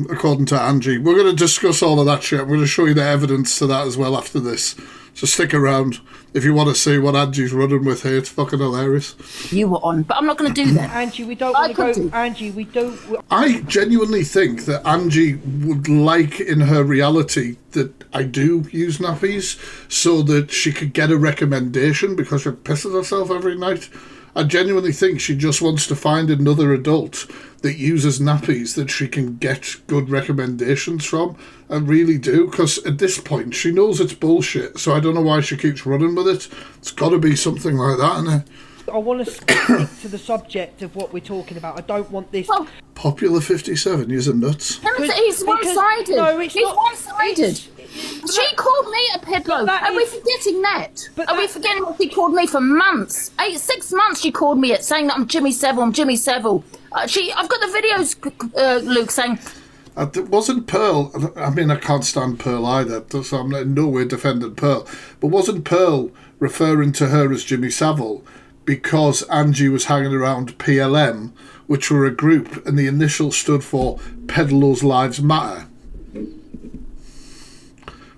according to Angie. We're going to discuss all of that shit. I'm going to show you the evidence to that as well after this. So stick around if you want to see what Angie's running with here. It's fucking hilarious. You were on, but I'm not going to do that. Angie, we don't want to go... Angie, we don't... I genuinely think that Angie would like in her reality that I do use nappies so that she could get a recommendation because she pisses herself every night. I genuinely think she just wants to find another adult that uses nappies that she can get good recommendations from. I really do, because at this point she knows it's bullshit, so I don't know why she keeps running with it. It's got to be something like that, innit? I want to stick to the subject of what we're talking about. I don't want this... Oh. Popular 57, you're nuts. He's one-sided. No, it's He's not, one-sided. She called me a pedalo. Are we forgetting that? Are we forgetting what she called me for months? 6 months she called me it, saying that I'm Jimmy Savile. I've got the videos, Luke, saying... It wasn't Pearl. I mean, I can't stand Pearl either, so I'm in no way defending Pearl. But wasn't Pearl referring to her as Jimmy Savile because Angie was hanging around PLM, which were a group, and the initial stood for Pedalos Lives Matter?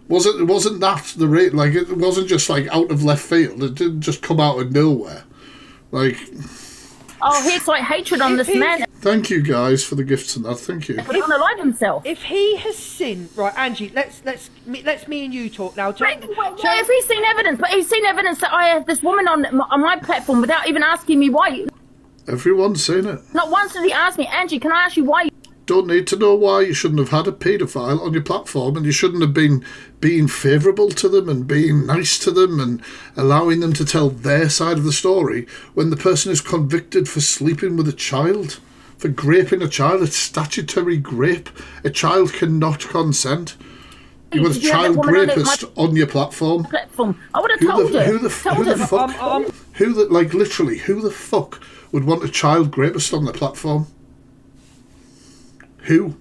Wasn't that the rate? Like, it wasn't just like out of left field. It didn't just come out of nowhere. Like, oh, he's like hatred on this man. Thank you guys for the gifts and that. Thank you. He's unalive himself. If he has sinned, right, Angie, let's me and you talk now. If he's seen evidence, but he's seen evidence that I have this woman on my platform without even asking me why. Everyone's seen it. Not once did he ask me, Angie, can I ask you why? Don't need to know why. You shouldn't have had a paedophile on your platform, and you shouldn't have been being favourable to them and being nice to them and allowing them to tell their side of the story when the person is convicted for sleeping with a child, for raping a child. It's statutory rape. A child cannot consent. You got a child rapist on your platform. I would have told her. Who the fuck would want a child rapist on their platform? Who?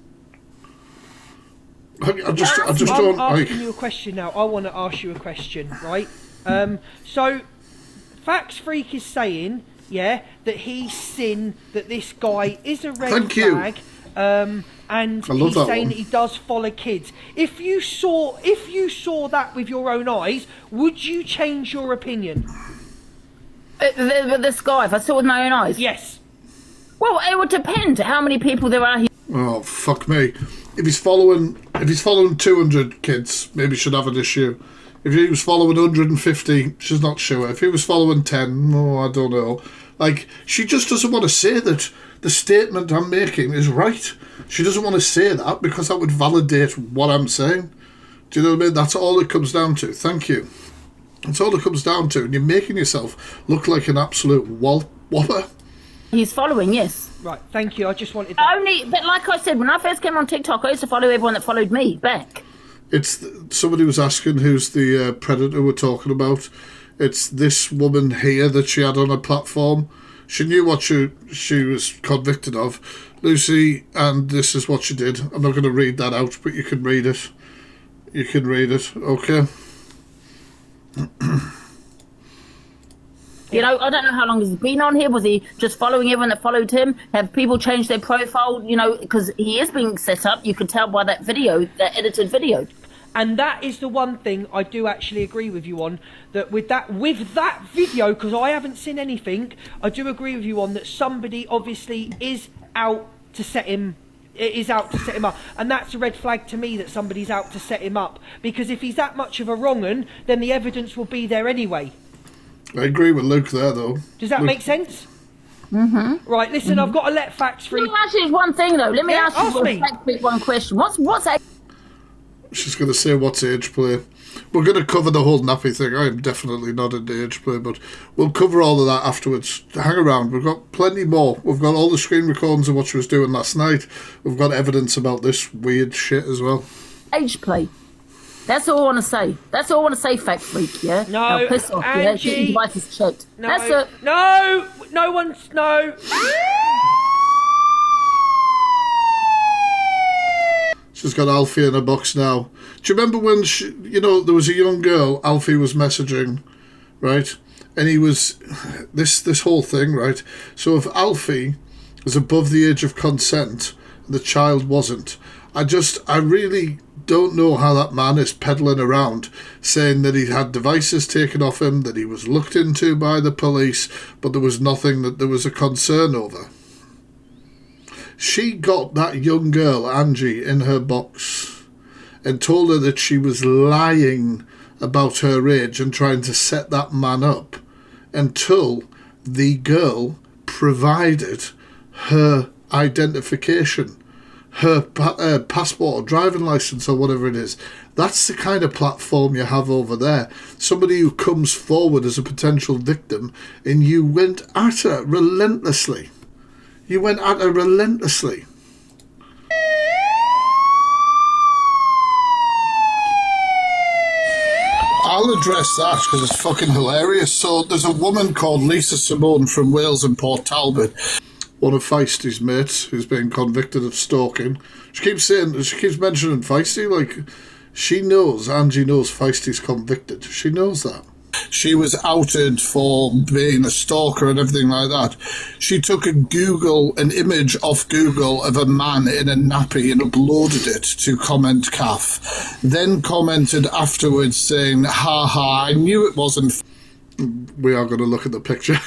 I just don't like... I'm asking you a question now. I want to ask you a question, right? So, Facts Freak is saying, yeah, that he's seen that this guy is a red flag. And he's saying that he does follow kids. If you saw that with your own eyes, would you change your opinion? This guy, if I saw it with my own eyes? Yes. Well, it would depend how many people there are here. Oh, fuck me. If he's following 200 kids, maybe he should have an issue. If he was following 150, she's not sure. If he was following 10, I don't know. Like, she just doesn't want to say that the statement I'm making is right. She doesn't want to say that because that would validate what I'm saying. Do you know what I mean? That's all it comes down to. Thank you. That's all it comes down to. And you're making yourself look like an absolute whopper. He's following, yes. Right, thank you. I just wanted that. But like I said, when I first came on TikTok, I used to follow everyone that followed me back. Somebody was asking who's the predator we're talking about. It's this woman here that she had on her platform. She knew what she was convicted of, Lucy, and this is what she did. I'm not going to read that out, but you can read it. You can read it, okay? You know, I don't know how long he's been on here. Was he just following everyone that followed him? Have people changed their profile? You know, because he is being set up. You could tell by that video, that edited video. And that is the one thing I do actually agree with you on, that with that video, because I haven't seen anything, I do agree with you on that somebody obviously is out to set him. It is out to set him up, and that's a red flag to me that somebody's out to set him up. Because if he's that much of a wrong 'un, then the evidence will be there anyway. I agree with Luke there, though. Does that make sense? Mm-hmm. Right, listen, I've got to let facts free. Let me ask you one thing, though. Let me ask you me. one question. What's She's going to say what's age play. We're going to cover the whole nappy thing. I am definitely not into age play, but we'll cover all of that afterwards. Hang around. We've got plenty more. We've got all the screen recordings of what she was doing last night. We've got evidence about this weird shit as well. age play? That's all I want to say. That's all I want to say, Fact Freak, yeah? No, now, piss off, Angie. yeah? Get your devices checked. No, that's it. no, no one's, no. She's got Alfie in a box now. Do you remember when there was a young girl Alfie was messaging, right? And he was this whole thing, right? So if Alfie was above the age of consent, the child wasn't. I really don't know how that man is peddling around saying that he had devices taken off him, that he was looked into by the police, but there was nothing that there was a concern over. She got that young girl, Angie, in her box and told her that she was lying about her age and trying to set that man up until the girl provided her identification, her passport or driving license or whatever it is. That's the kind of platform you have over there. Somebody who comes forward as a potential victim, and you went at her relentlessly. You went at her relentlessly. I'll address that because it's fucking hilarious. So there's a woman called Lisa Simone from Wales and Port Talbot, one of Feisty's mates, who's been convicted of stalking. She keeps mentioning Feisty, like Angie knows Feisty's convicted. She knows that. She was outed for being a stalker and everything like that. She took an image off Google of a man in a nappy and uploaded it to Comment Calf. Then commented afterwards saying, "Ha ha, I knew it wasn't." We are going to look at the picture.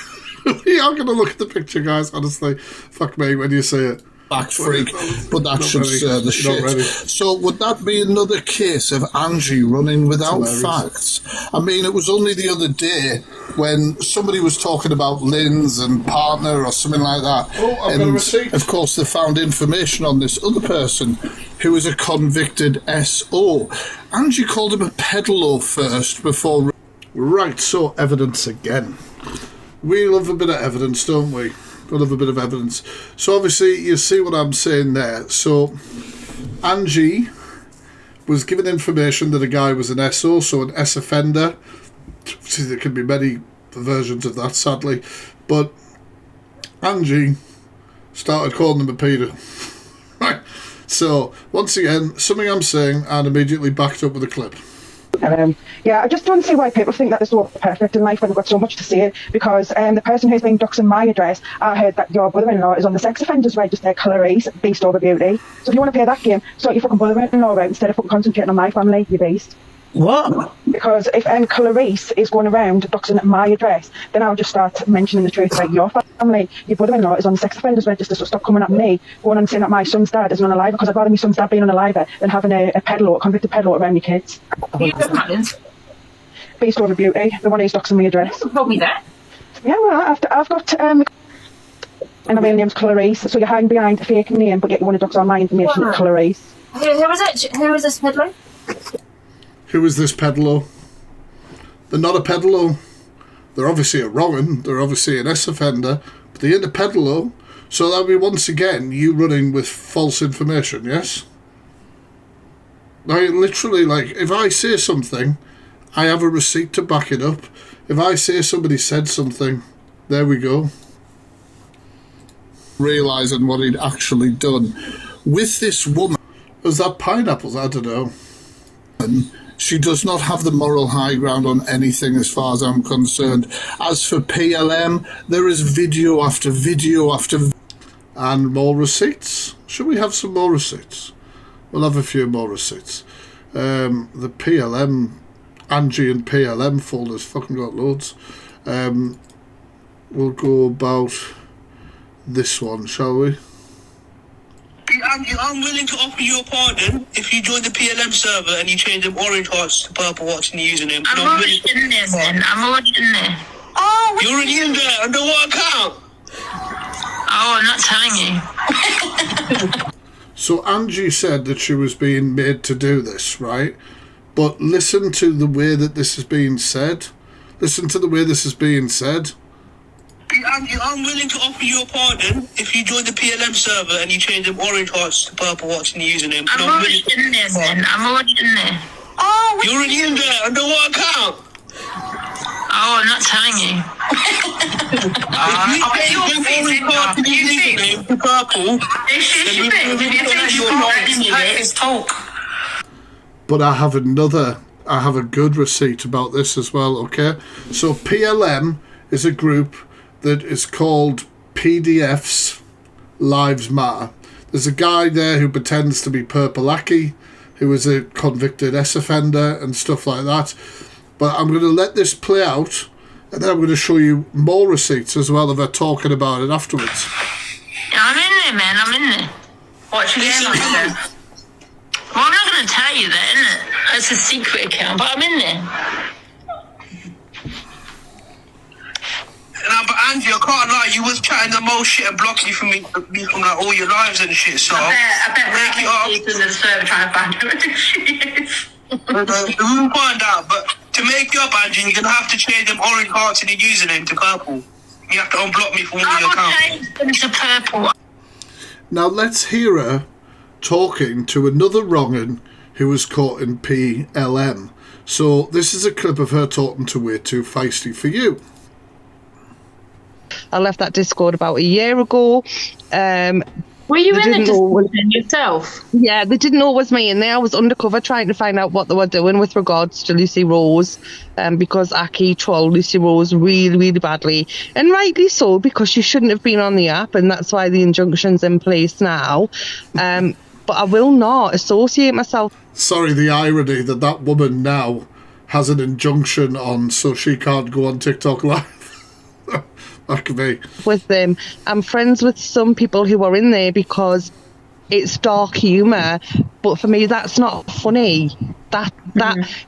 We are going to look at the picture, guys, honestly. Fuck me when you say it. Back freak, but that should stir the shit. So would that be another case of Angie running without facts? I mean, it was only the other day when somebody was talking about Lynn's and partner or something like that. Oh, I've got a receipt. Of course, they found information on this other person who is a convicted SO. Angie called him a peddler first before... Right, so evidence again. We love a bit of evidence, don't we? We'll have a bit of evidence. So obviously you see what I'm saying there. So Angie was given information that a guy was an SO, so an S offender. See, there can be many versions of that, sadly. But Angie started calling him a pedo. Right. So once again, something I'm saying and immediately backed up with a clip. Yeah, I just don't see why people think that they're so perfect in life when they've got so much to say, because the person who's been doxing my address, I heard that your brother-in-law is on the sex offenders register, Clarice, beast over beauty. So if you want to play that game, sort your fucking brother-in-law out instead of fucking concentrating on my family, you beast. What? Because if Clarice is going around doxing my address, then I'll just start mentioning the truth about your family. Your brother-in-law is on the sex offenders register, so stop coming at me, going and saying that my son's dad is an unaliver, because I'd rather my son's dad being an unaliver than having a convicted peddler around your kids. Based over beauty, the one who's doxing my address. You told me that. Yeah, well, I've got and my real name's Clarice, so you're hiding behind a fake name, but yet you want to dox all my information, Clarice. Who is it? Who is this peddler? Who is this peddler? They're not a peddler. They're obviously a wrong'un. They're obviously an S offender, but they ain't a peddler. So that'll be once again you running with false information, yes? Like, literally, like, if I say something, I have a receipt to back it up. If I say somebody said something, there we go. realising what he'd actually done with this woman. Was that pineapples? I don't know. And she does not have the moral high ground on anything as far as I'm concerned. As for PLM, there is video after video after and more receipts. Should we have some more receipts? We'll have a few more receipts. The PLM, Angie and PLM folders fucking got loads. We'll go about this one, shall we? Angie, I'm willing to offer you a pardon if you join the PLM server and you change them orange hearts to purple hearts and you're using them. I'm already in there, man. I'm already in there. Oh, you're already in there. Under what account? Oh, I'm not telling you. So Angie said that she was being made to do this, right? But listen to the way that this is being said. Listen to the way this is being said. Angie, I'm willing to offer you a pardon if you join the PLM server and you change them orange hearts to purple hearts and you're using them. I'm already in there, man. I'm already in there. Oh, you're already in there. Under what account? Oh, I'm not telling you. I bet you're using to purple. But I have a good receipt about this as well, okay? So PLM is a group that is called PDFs Lives Matter. There's a guy there who pretends to be Purple Lackey, who is a convicted S-offender and stuff like that. But I'm going to let this play out, and then I'm going to show you more receipts as well of her talking about it afterwards. I'm in there, man. I'm in there. Watch again like that. Well, I'm not going to tell you that, innit? It's a secret account, but I'm in there. Nah, but Angie, I can't lie, you was chatting the most shit and blocking you from me from like all your lives and shit, so I bet we're in the server trying to find out what this shit is. We'll find out, but to make you up, Angie, you're gonna have to change them orange hearts in your username to purple. You have to unblock me from all your accounts. I will change them to purple. Now let's hear her talking to another wrong'un who was caught in PLM. So this is a clip of her talking to Way Too Feisty for You. I left that Discord about a year ago. Were you in the Discord yourself? Yeah, they didn't know it was me in there. I was undercover trying to find out what they were doing with regards to Lucy Rose, because Aki trolled Lucy Rose really, really badly. And rightly so, because she shouldn't have been on the app, and that's why the injunction's in place now. But I will not associate myself... Sorry, the irony that woman now has an injunction on, so she can't go on TikTok Live. That could be. With them. I'm friends with some people who are in there because it's dark humour, but for me that's not funny.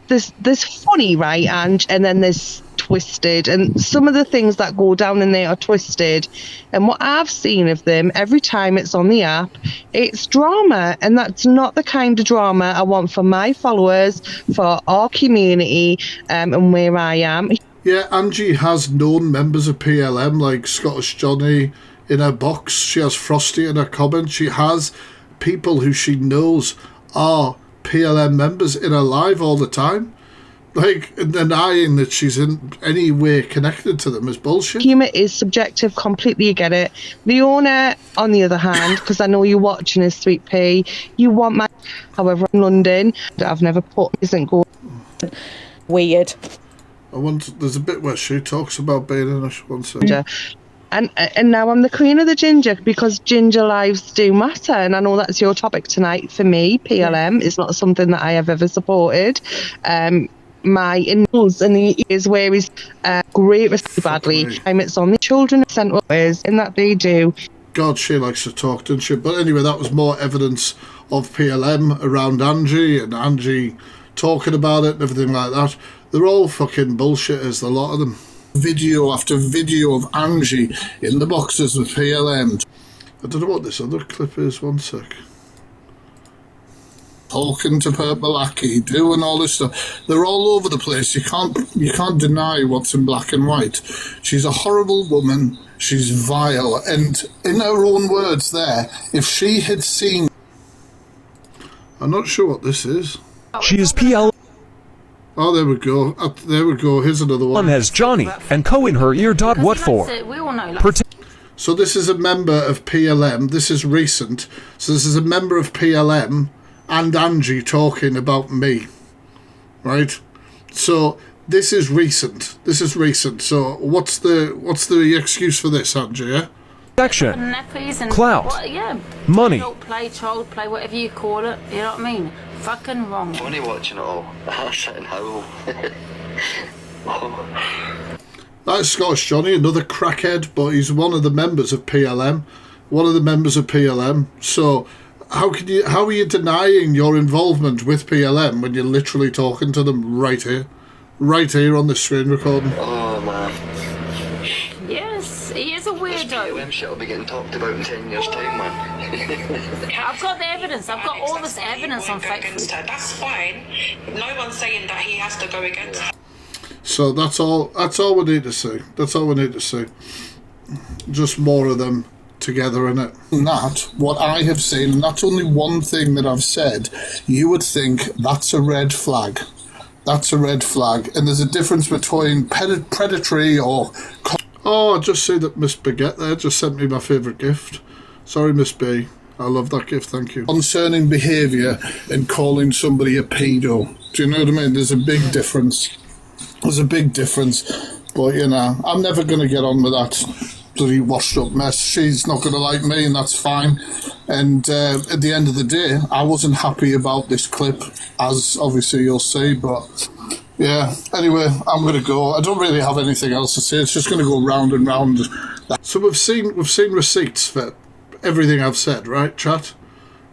There's funny, right, and then there's twisted, and some of the things that go down in there are twisted. And what I've seen of them every time it's on the app, it's drama, and that's not the kind of drama I want for my followers, for our community, and where I am. Yeah, Angie has known members of PLM like Scottish Johnny in her box. She has Frosty in her comments. She has people who she knows are PLM members in her live all the time. Like, denying that she's in any way connected to them is bullshit. Humour is subjective, completely get it. The owner, on the other hand, because I know you're watching is 3P, you want my... However, in London, that I've never put, isn't going... Weird. There's a bit where she talks about being in a one second. And now I'm the queen of the ginger because ginger lives do matter, and I know that's your topic tonight. For me, PLM is not something that I have ever supported. My in-laws and the ears where is great badly. It's on the children centre and that they do. God, she likes to talk, doesn't she? But anyway, that was more evidence of PLM around Angie and Angie talking about it and everything like that. They're all fucking bullshitters, the lot of them. Video after video of Angie in the boxes with PLM. I don't know what this other clip is, one sec. Talking to Purple Lackey, doing all this stuff. They're all over the place. You can't deny what's in black and white. She's a horrible woman. She's vile. And in her own words there, if she had seen... I'm not sure what this is. She is PL... Oh, there we go. There we go. Here's another one. Has Johnny and Co in her ear. What for? We all know. So this is a member of PLM. This is recent. So this is a member of PLM and Angie talking about me, right? So this is recent. This is recent. So what's the excuse for this, Angie? Yeah? Section. Nappies and Clout. Money. Child play, whatever you call it. You know what I mean? Fucking wrong. Funny watching it all. Sitting how. That's Scottish Johnny, another crackhead, but he's one of the members of PLM. One of the members of PLM. So how are you denying your involvement with PLM when you're literally talking to them right here on the screen recording? Oh man. Yes, he is a weirdo. PLM shit will be getting talked about in 10 years' time, man. I've got the evidence. I've got all this evidence on Facebook. That's fine. No one's saying that he has to go against her. So that's all we need to see. That's all we need to see. Just more of them together in it. That, what I have seen, and that's only one thing that I've said, you would think that's a red flag. That's a red flag. And there's a difference between predatory or... Oh, I just see that Miss Baguette there just sent me my favourite gift. Sorry, Miss B. I love that gift, thank you. Concerning behaviour and calling somebody a pedo. Do you know what I mean? There's a big difference. There's a big difference. But, you know, I'm never going to get on with that bloody washed up mess. She's not going to like me, and that's fine. And at the end of the day, I wasn't happy about this clip, as obviously you'll see, but... Yeah, anyway, I'm going to go. I don't really have anything else to say. It's just going to go round and round. So we've seen receipts for everything I've said, right, chat?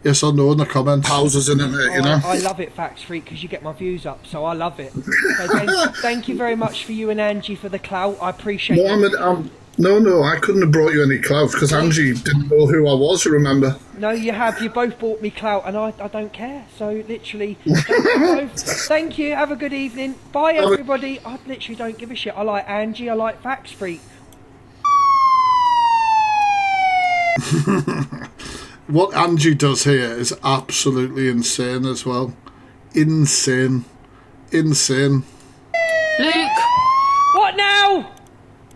Yes or no in the comment. Houses in it, you know? I love it, Facts Freak, because you get my views up, so I love it. So thank you very much for you and Angie for the clout. I appreciate it. No, I couldn't have brought you any clout, because Angie didn't know who I was, remember? No, you have. You both bought me clout, and I don't care. So, literally, thank you. Have a good evening. Bye, everybody. I literally don't give a shit. I like Angie. I like Facts Freak. What Angie does here is absolutely insane as well. Insane. Luke! What now?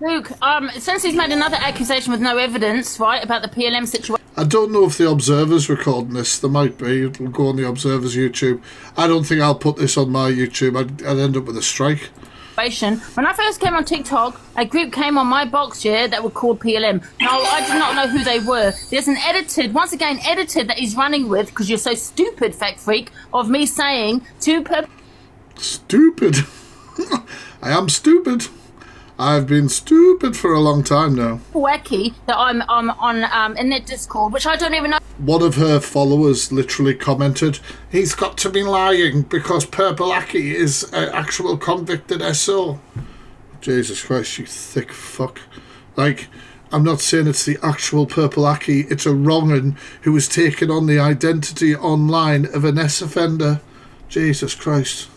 Luke, since he's made another accusation with no evidence, right, about the PLM situation... I don't know if the Observer's recording this. There might be. It'll go on the Observer's YouTube. I don't think I'll put this on my YouTube. I'd end up with a strike. When I first came on TikTok, a group came on my box, that were called PLM. No, I did not know who they were. There's an edited that he's running with, because you're so stupid, Fact Freak, of me saying Stupid? I am stupid. I've been stupid for a long time now. Wacky that I'm on in their Discord, which I don't even know. One of her followers literally commented, "He's got to be lying because Purple Aki is an actual convicted SO." Jesus Christ, you thick fuck. Like, I'm not saying it's the actual Purple Aki, it's a wrong'un who has taken on the identity online of an S offender. Jesus Christ.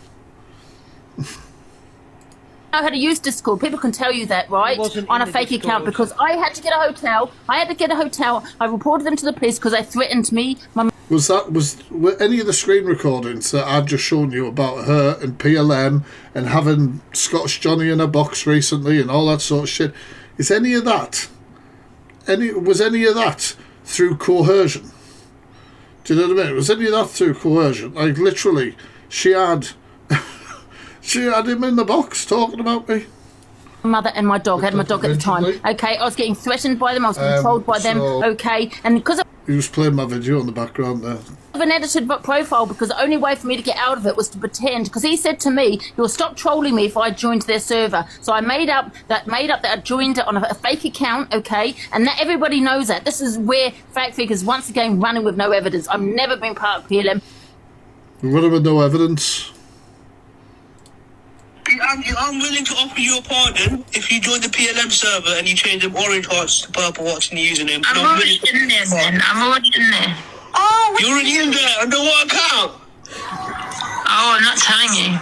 How to use Discord. People can tell you that, right? On a fake account, because I had to get a hotel. I reported them to the police because they threatened me. Were any of the screen recordings that I've just shown you about her and PLM and having Scottish Johnny in a box recently and all that sort of shit? Was any of that through coercion? Do you know what I mean? Was any of that through coercion? Like, literally, she had him in the box talking about me. Mother and my dog. I had my dog at the time. Okay, I was getting threatened by them. I was controlled by them. Okay, and because he was playing my video in the background there. Of an edited profile, because the only way for me to get out of it was to pretend. Because he said to me, "You'll stop trolling me if I joined their server." So I made up that I joined it on a fake account. Okay, and that everybody knows that. This is where Fact Freak is once again running with no evidence. I've never been part of PLM. Running with no evidence. I'm willing to offer you a pardon if you join the PLM server and you change them orange hearts to purple hearts and you're using them. I'm already in there, then. I'm already in there. Oh, you're already in there? Under what account? Oh, I'm not telling you.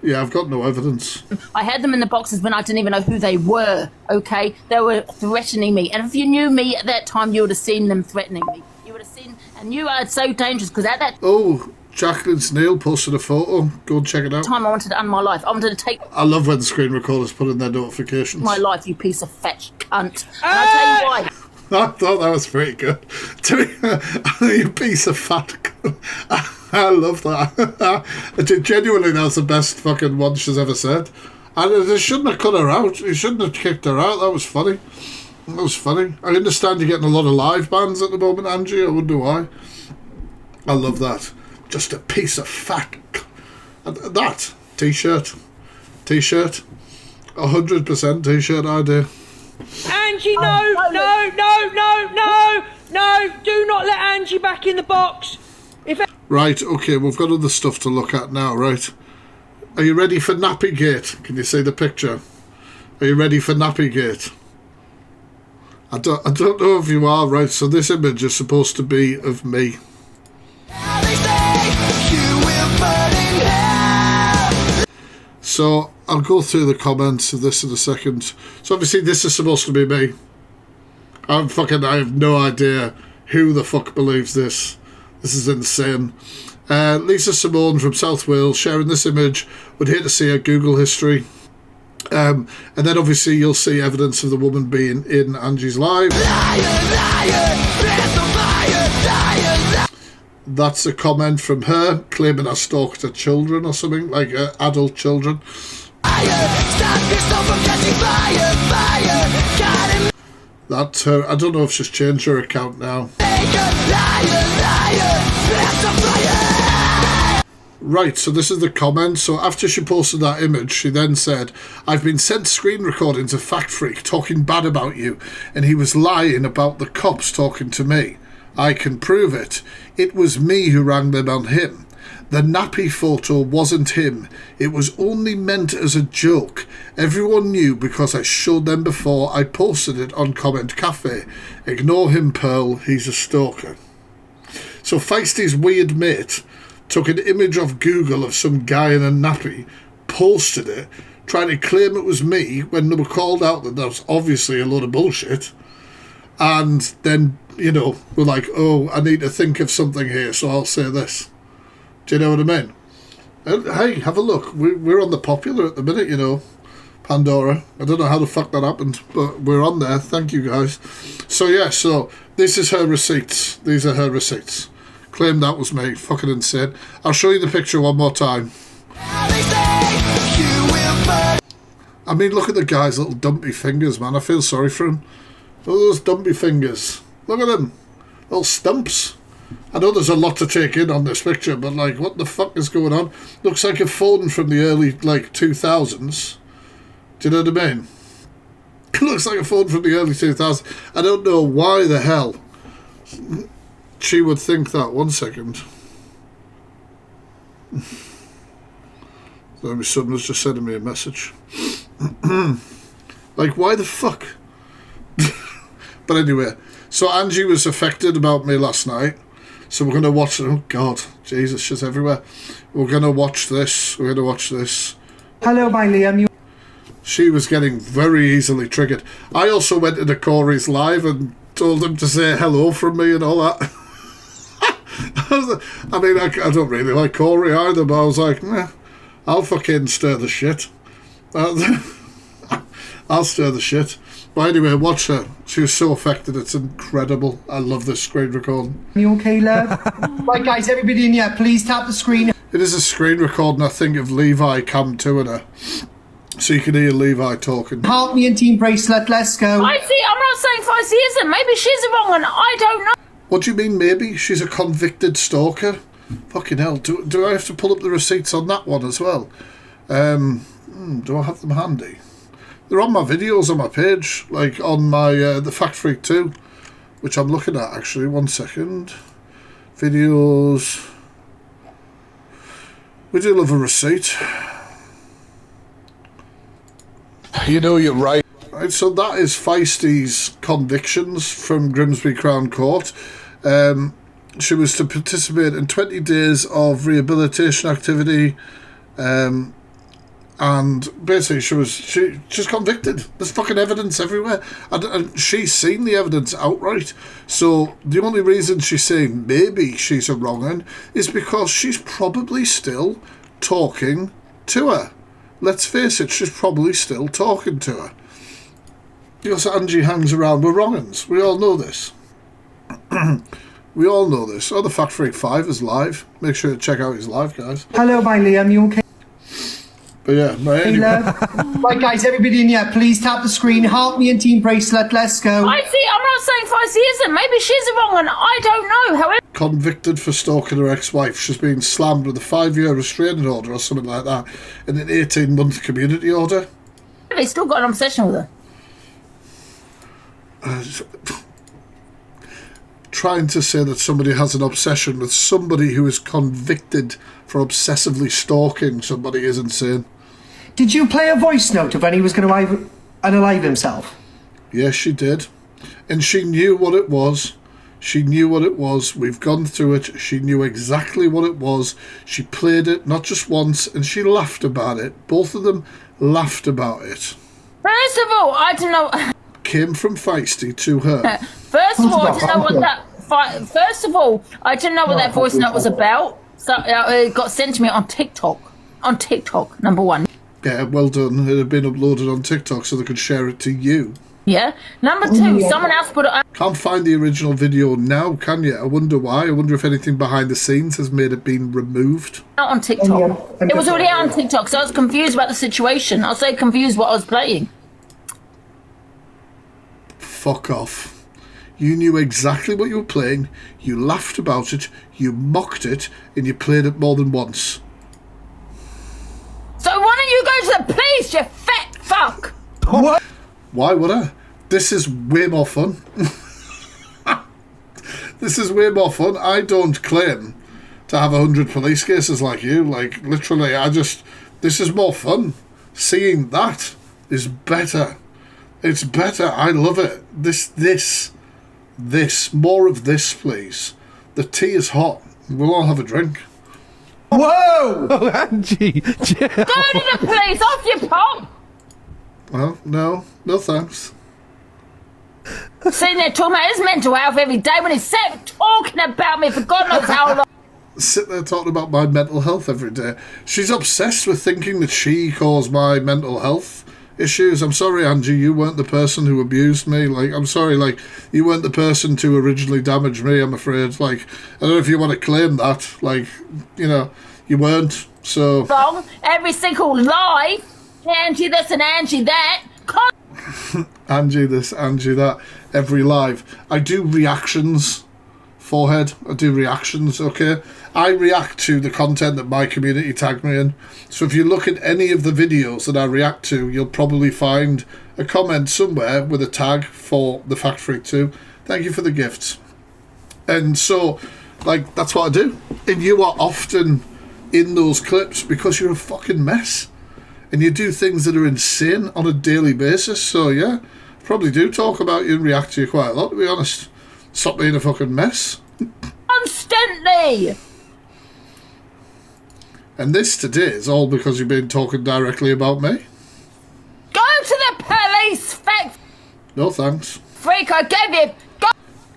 Yeah, I've got no evidence. I had them in the boxes when I didn't even know who they were, okay? They were threatening me. And if you knew me at that time, you would have seen them threatening me. You would have seen, and you are so dangerous, because at that... Oh, Jacqueline Snail posted a photo. Go and check it out. Time I wanted to end my life. I wanted to take I love when the screen recorders put in their notifications. my life, you piece of fetch cunt. And I'll tell you why. I thought that was pretty good. You piece of fat cunt. I love that. Genuinely, that's the best fucking one she's ever said. And they shouldn't have cut her out. You shouldn't have kicked her out. That was funny. That was funny. I understand you're getting a lot of live bans at the moment, Angie. I wonder why. I love that. Just a piece of fat. That t-shirt, 100% t-shirt idea. Angie, no! Do not let Angie back in the box. Right, okay, we've got other stuff to look at now, right? Are you ready for Nappygate? Can you see the picture? Are you ready for Nappygate? I don't know if you are, right? So this image is supposed to be of me. So I'll go through the comments of this in a second. So obviously this is supposed to be me. I have no idea who the fuck believes this. This is insane. Lisa Simone from South Wales sharing this image. Would hate to see her Google history. And then obviously you'll see evidence of the woman being in Angie's live. That's a comment from her claiming I stalked her children or something, like adult children. That's her. I don't know if she's changed her account now. Right, so this is the comment. So after she posted that image, she then said, I've been sent screen recordings of Fact Freak talking bad about you, and he was lying about the cops talking to me. I can prove it. It was me who rang them on him. The nappy photo wasn't him. It was only meant as a joke. Everyone knew because I showed them before I posted it on Comment Cafe. Ignore him, Pearl. He's a stalker. So Feisty's weird mate took an image off Google of some guy in a nappy, posted it, trying to claim it was me when they were called out that was obviously a load of bullshit. And then, you know, we're like, oh, I need to think of something here, so I'll say this. Do you know what I mean? And, hey, have a look. We're on the popular at the minute, you know. Pandora. I don't know how the fuck that happened, but we're on there. Thank you, guys. So, yeah, so this is her receipts. These are her receipts. Claim that was me. Fucking insane. I'll show you the picture one more time. I mean, look at the guy's little dumpy fingers, man. I feel sorry for him. Look at those dumpy fingers. Look at them. Little stumps. I know there's a lot to take in on this picture, but, like, what the fuck is going on? Looks like a phone from the early, like, 2000s. Do you know what I mean? It looks like a phone from the early 2000s. I don't know why the hell she would think that. One second. So my son was just sending me a message. Like, why the fuck? But anyway, so Angie was affected about me last night. So we're going to watch... Oh, God. Jesus, she's everywhere. We're going to watch this. We're going to watch this. Hello, my Liam. She was getting very easily triggered. I also went into Corey's live and told him to say hello from me and all that. I mean, I don't really like Corey either, but I was like, nah, I'll fucking stir the shit. I'll stir the shit. But anyway, watch her. She was so affected. It's incredible. I love this screen recording. You okay, love? Right, guys, everybody in here, please tap the screen. It is a screen recording, I think, of Levi Cam 2 in her. So you can hear Levi talking. Help me and Team Bracelet, let's go. I see, I'm not saying Feisty isn't. Maybe she's the wrong one. I don't know. What do you mean, maybe? She's a convicted stalker? Fucking hell. Do I have to pull up the receipts on that one as well? Do I have them handy? They're on my videos on my page, like on my the Fact Freak 2, which I'm looking at actually. One second. Videos. We do love a receipt. You know you're right. Right, so that is Feisty's convictions from Grimsby Crown Court. She was to participate in 20 days of rehabilitation activity, and And basically she's convicted. There's fucking evidence everywhere. And she's seen the evidence outright. So the only reason she's saying maybe she's a wrong un is because she's probably still talking to her. Let's face it, she's probably still talking to her. Because Angie hangs around with wrong uns. We all know this. We all know this. Oh, the Fact Freak 5 is live. Make sure to check out his live, guys. Hello, my Liam. You okay? But yeah, right, Hey, love. Right, guys, everybody in here, please tap the screen. Help me and Team Bracelet. Let's go. I see. I'm not saying Feisty isn't. Maybe she's the wrong one. I don't know. However, convicted for stalking her ex-wife. She's been slammed with a 5-year restraining order or something like that, and an 18-month community order. they still got an obsession with her. Trying to say that somebody has an obsession with somebody who is convicted for obsessively stalking somebody is insane. Did you play a voice note of when he was going to unalive himself? Yes, she did. And she knew what it was. She knew what it was. We've gone through it. She knew exactly what it was. She played it not just once, and she laughed about it. Both of them laughed about it. First of all, I don't know. Came from Feisty to her. First of all, I didn't know what that. First of all, I didn't know what that voice note was about. So it got sent to me on TikTok. On TikTok, number one. Yeah, well done. It had been uploaded on TikTok so they could share it to you. Yeah. Number two, someone else put it. Can't find the original video now, can you? I wonder why. I wonder if anything behind the scenes has made it been removed. Out on TikTok. It was already out on TikTok, so I was confused about the situation. I was so confused what I was playing. Fuck off. You knew exactly what you were playing, you laughed about it, you mocked it, and you played it more than once. So why don't you go to the police, you fat fuck? What? Why would I? This is way more fun. This is way more fun. I don't claim to have 100 police cases like you. Like, literally, this is more fun. Seeing that is better. It's better. I love it. This. More of this, please. The tea is hot. We'll all have a drink. Whoa! Oh, Angie! Go to the police, off your pop! Well, no thanks. Sitting there talking about his mental health every day when he's talking about me for God knows how long. Sit there talking about my mental health every day. She's obsessed with thinking that she caused my mental health issues. I'm sorry, Angie, you weren't the person who abused me. Like, I'm sorry, like, you weren't the person to originally damage me, I'm afraid. Like, I don't know if you want to claim that. Like, you know, you weren't, so... Wrong. Every single lie. Angie this and Angie that. Angie this, Angie that. Every live. I do reactions, forehead. I do reactions, okay? I react to the content that my community tagged me in. So if you look at any of the videos that I react to, you'll probably find a comment somewhere with a tag for the Fact Freak 2. Thank you for the gifts. And so, like, that's what I do. And you are often in those clips because you're a fucking mess. And you do things that are insane on a daily basis. So, yeah, probably do talk about you and react to you quite a lot, to be honest. Stop being a fucking mess. Constantly! And this today is all because you've been talking directly about me? Go to the police, fat No thanks. freak, I gave you...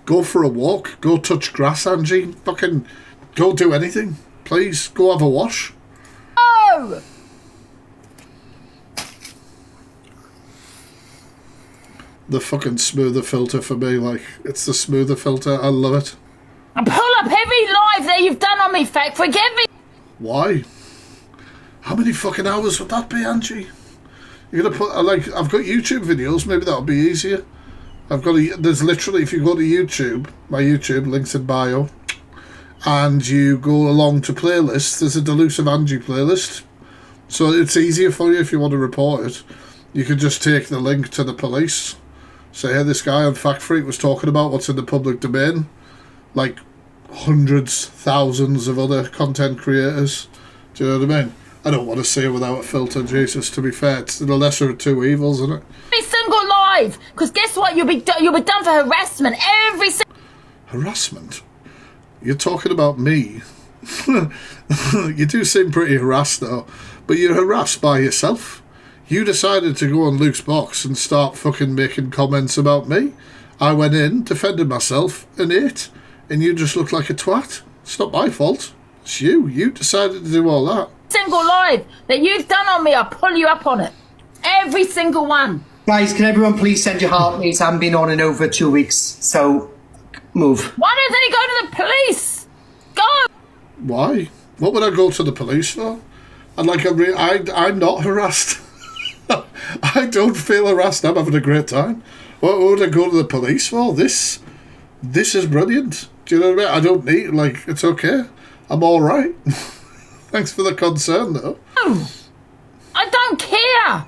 Go for a walk. Go touch grass, Angie. Fucking go do anything. Please, go have a wash. Oh! The fucking smoother filter for me, like, it's the smoother filter. I love it. I pull up every live that you've done on me, fat freak, every... Why? How many fucking hours would that be, Angie? You're gonna put, like, I've got YouTube videos, maybe that'll be easier. There's literally, if you go to YouTube, my YouTube, links in bio, and you go along to playlists, there's a Delusive Angie playlist. So it's easier for you if you want to report it. You could just take the link to the police, say, hey, this guy on Fact Freak was talking about what's in the public domain. Like, hundreds, thousands of other content creators. Do you know what I mean? I don't want to say it without a filter, Jesus, to be fair. It's the lesser of two evils, isn't it? Every single live! Because guess what? You'll be done for harassment. Every single... Harassment? You're talking about me. You do seem pretty harassed, though. But you're harassed by yourself. You decided to go on Luke's box and start fucking making comments about me. I went in, defended myself, and ate. And you just look like a twat. It's not my fault. It's you. You decided to do all that. Single live that you've done on me, I'll pull you up on it. Every single one. Guys, can everyone please send your heartbeats? I haven't been on in over 2 weeks, so move. Why doesn't he go to the police? Go! Why? What would I go to the police for? And like, I'm not harassed. I don't feel harassed. I'm having a great time. What would I go to the police for? This is brilliant. Do you know what I mean? I don't need, like, it's okay. I'm all right. Thanks for the concern, though. No, I don't care.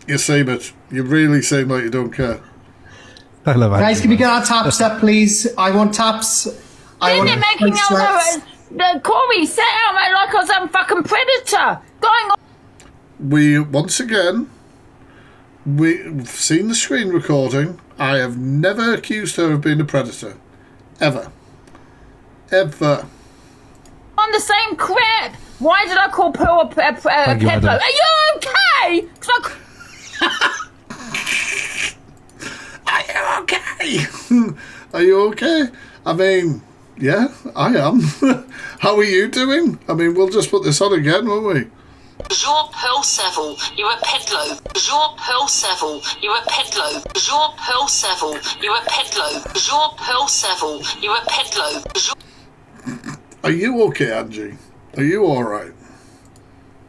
You seem it. You really seem like you don't care. I love it. Guys, can we get our taps up, please? I want taps. I want making out Corey set out like I was some fucking predator. Going on. Once again, we've seen the screen recording. I have never accused her of being a predator. Ever. Ever. On the same crap. Why did I call Pearl a peddler? Are you okay? Are you okay? Are you okay? I mean, yeah, I am. How are you doing? I mean, we'll just put this on again, won't we? Jean-Paul Saville, you're a peddler. Jean-Paul Saville, you're a peddler. Jean-Paul Saville, you're a peddler. Jean-Paul Saville, you're a peddler. Are you okay, Angie? Are you alright?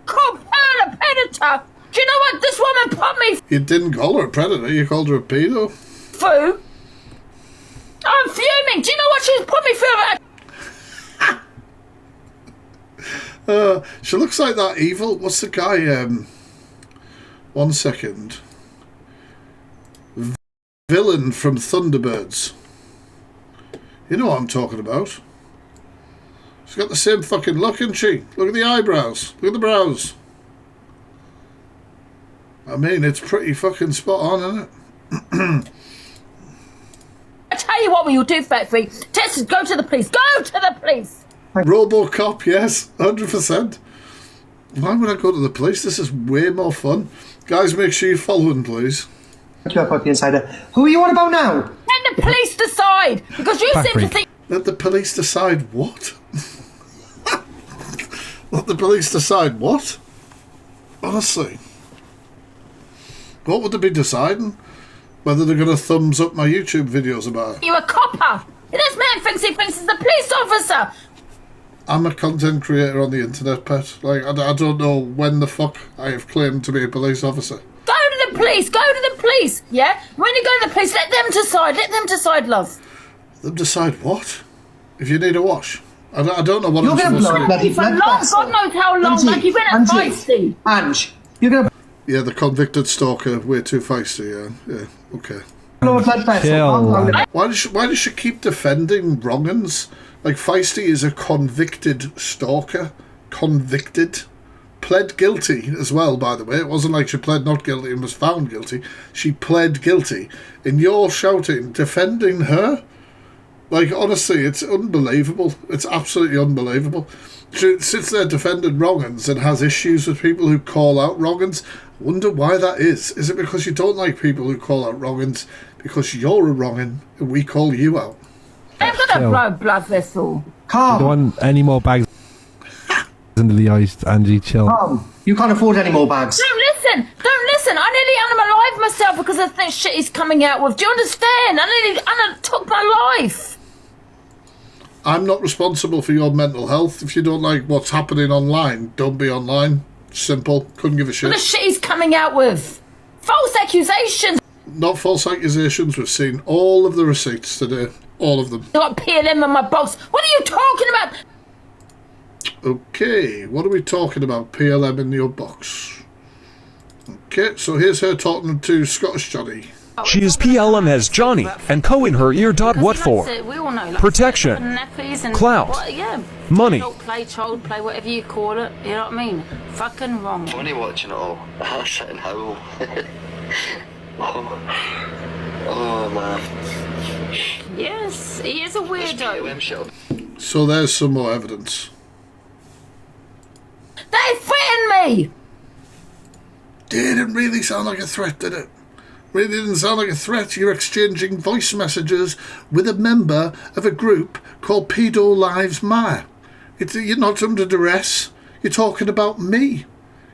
Call her a predator. Do you know what this woman put me You didn't call her a predator, you called her a pedo. through? I'm fuming. Do you know what she's put me through? She looks like that evil. What's the guy? 1 second. Villain from Thunderbirds. You know what I'm talking about. She's got the same fucking look, hasn't she? Look at the eyebrows. Look at the brows. I mean, it's pretty fucking spot on, isn't it? I tell you what we will do, Fat Free. Tess, go to the police. Go to the police. RoboCop, yes, 100%. Why would I go to the police? This is way more fun. Guys, make sure you follow him, please. Thank you, Puppy Insider. Who are you on about now? Let the police decide. Because you seem to think... Let the police decide what? Let the police decide what? Honestly. What would they be deciding? Whether they're going to thumbs up my YouTube videos about it. You're a copper. This man thinks he thinks he's a police officer. I'm a content creator on the internet, pet. Like, I don't know when the fuck I have claimed to be a police officer. Go to the police. Go to the police. Yeah? When you go to the police, let them decide. Let them decide, love. Them decide what? If you need a wash. I don't know what You're I'm supposed to do. For long, God knows how long. Angie, like you've been at feisty. Ange, you're going to... Yeah, the convicted stalker, way too feisty, yeah, okay. Why does she keep defending wrong-uns? Like, Feisty is a convicted stalker. Convicted. Pled guilty as well, by the way. It wasn't like she pled not guilty and was found guilty. She pled guilty. And you're shouting, defending her? Like, honestly, it's unbelievable. It's absolutely unbelievable. She sits there defending wrong-uns and has issues with people who call out wrong-uns. I wonder why that is. Is it because you don't like people who call out wrong-uns? Because you're a wrong-un and we call you out? I'm gonna blow blood vessel. Calm. Don't want any more bags into the eyes, Angie. Chill. Calm. You can't afford any more bags. Don't listen. Don't listen. I nearly unalived myself because of this shit he's coming out with. Do you understand? I nearly took my life. I'm not responsible for your mental health. If you don't like what's happening online, don't be online. Simple. Couldn't give a shit. The shit he's coming out with. False accusations. Not false accusations. We've seen all of the receipts today. All of them. I got PLM on my box. What are you talking about? Okay, what are we talking about? PLM in your box. Okay, so here's her talking to Scottish Johnny. She is PLM as Johnny and Co in her ear. What for? We all know, protection, clout, money. Child play, whatever you call it. You know what I mean? Fucking wrong. Funny watching it all. I sit and howl. Oh man. Yes, he is a weirdo. So there's some more evidence. They threatened okay. Didn't really sound like a threat, did it? Really didn't sound like a threat. You're exchanging voice messages with a member of a group called Pedo Lives Matter. You're not under duress. You're talking about me.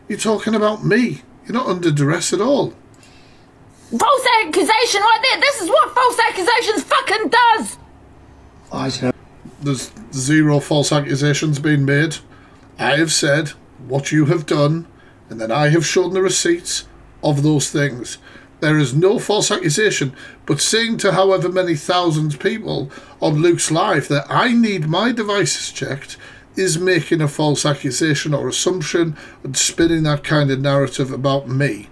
You're talking about me. You're not under duress at all. False accusation right there. This is what false accusations fucking does. I don't know. There's zero false accusations being made. I have said what you have done, and then I have shown the receipts of those things. There is no false accusation, but saying to however many thousands people on Luke's live that I need my devices checked is making a false accusation or assumption and spinning that kind of narrative about me.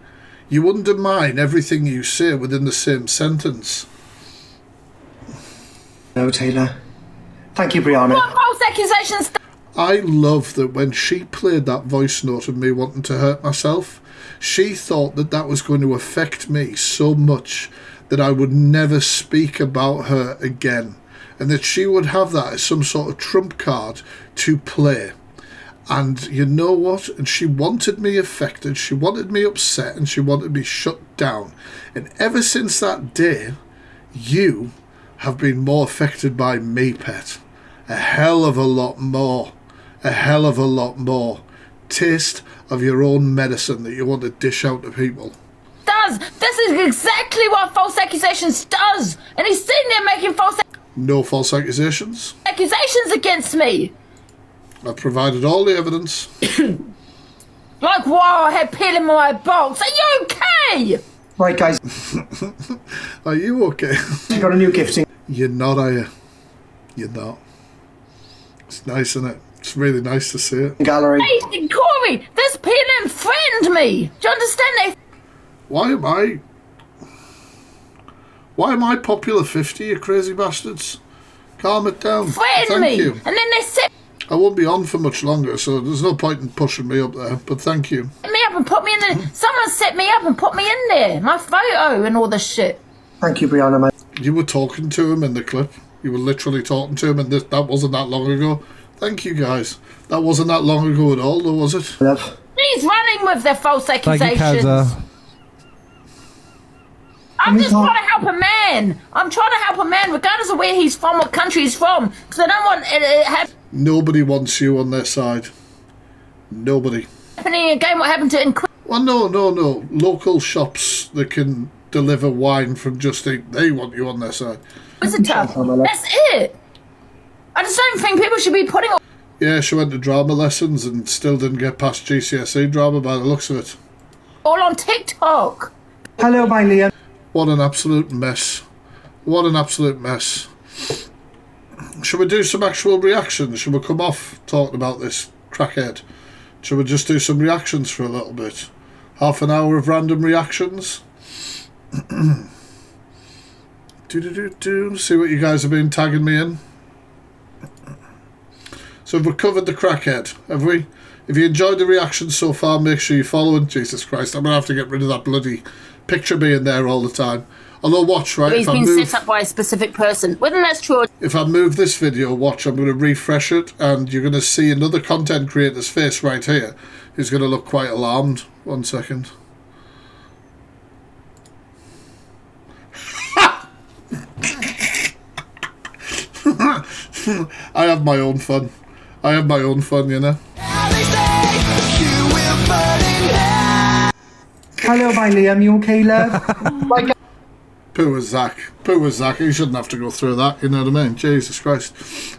You undermine everything you say within the same sentence. No, Taylor. Thank you, Brianna. What false accusations? I love that when she played that voice note of me wanting to hurt myself, she thought that that was going to affect me so much that I would never speak about her again, and that she would have that as some sort of trump card to play. And you know what? And she wanted me affected, she wanted me upset, and she wanted me shut down. And ever since that day, you have been more affected by me, pet. A hell of a lot more. A hell of a lot more. Taste of your own medicine that you want to dish out to people. This is exactly what false accusations does. And he's sitting there making No false accusations. accusations against me. I've provided all the evidence. Like, wow, I had peel in my box. Are you okay? Right, guys. Are you okay? You got a new gifting. You're not, are you? You're not. It's nice, isn't it? It's really nice to see it. Gallery. Hey, Corey, this peeling friend me. Do you understand that? Why am I popular 50, you crazy bastards? Calm it down. Friend Thank me. you. And then they set I won't be on for much longer, so there's no point in pushing me up there, but thank you. me up and put me in the... Someone set me up and put me in there. My photo and all this shit. Thank you, Brianna, man. You were talking to him in the clip. You were literally talking to him, and that wasn't that long ago. Thank you, guys. That wasn't that long ago at all, though, was it? Love. He's running with their false accusations. Thank you, Kazza. I'm just trying to help a man. I'm trying to help a man, regardless of where he's from, what country he's from. Because I don't want it Nobody wants you on their side. Nobody. happening again what happened to in Well, no. Local shops that can deliver wine from Just Eat, they want you on their side. Visitor. That's it. I just don't think people should be putting Yeah, she went to drama lessons and still didn't get past GCSE drama by the looks of it. all on TikTok. Hello, my Liam. What an absolute mess. What an absolute mess. Should we do some actual reactions? Should we come off talking about this crackhead? Should we just do some reactions for a little bit? Half an hour of random reactions? See what you guys have been tagging me in. So have we covered the crackhead, have we? If you enjoyed the reactions so far, make sure you're following. Jesus Christ, I'm going to have to get rid of that bloody picture being there all the time. Although, watch, right? He's been set up by a specific person. Whether that's true or... If I move this video, watch, I'm going to refresh it, and you're going to see another content creator's face right here, who's going to look quite alarmed. 1 second. I have my own fun. I have my own fun, you know. Hello, my Liam. You okay, love? Poor Zach. Poor Zach. He shouldn't have to go through that, you know what I mean? Jesus Christ.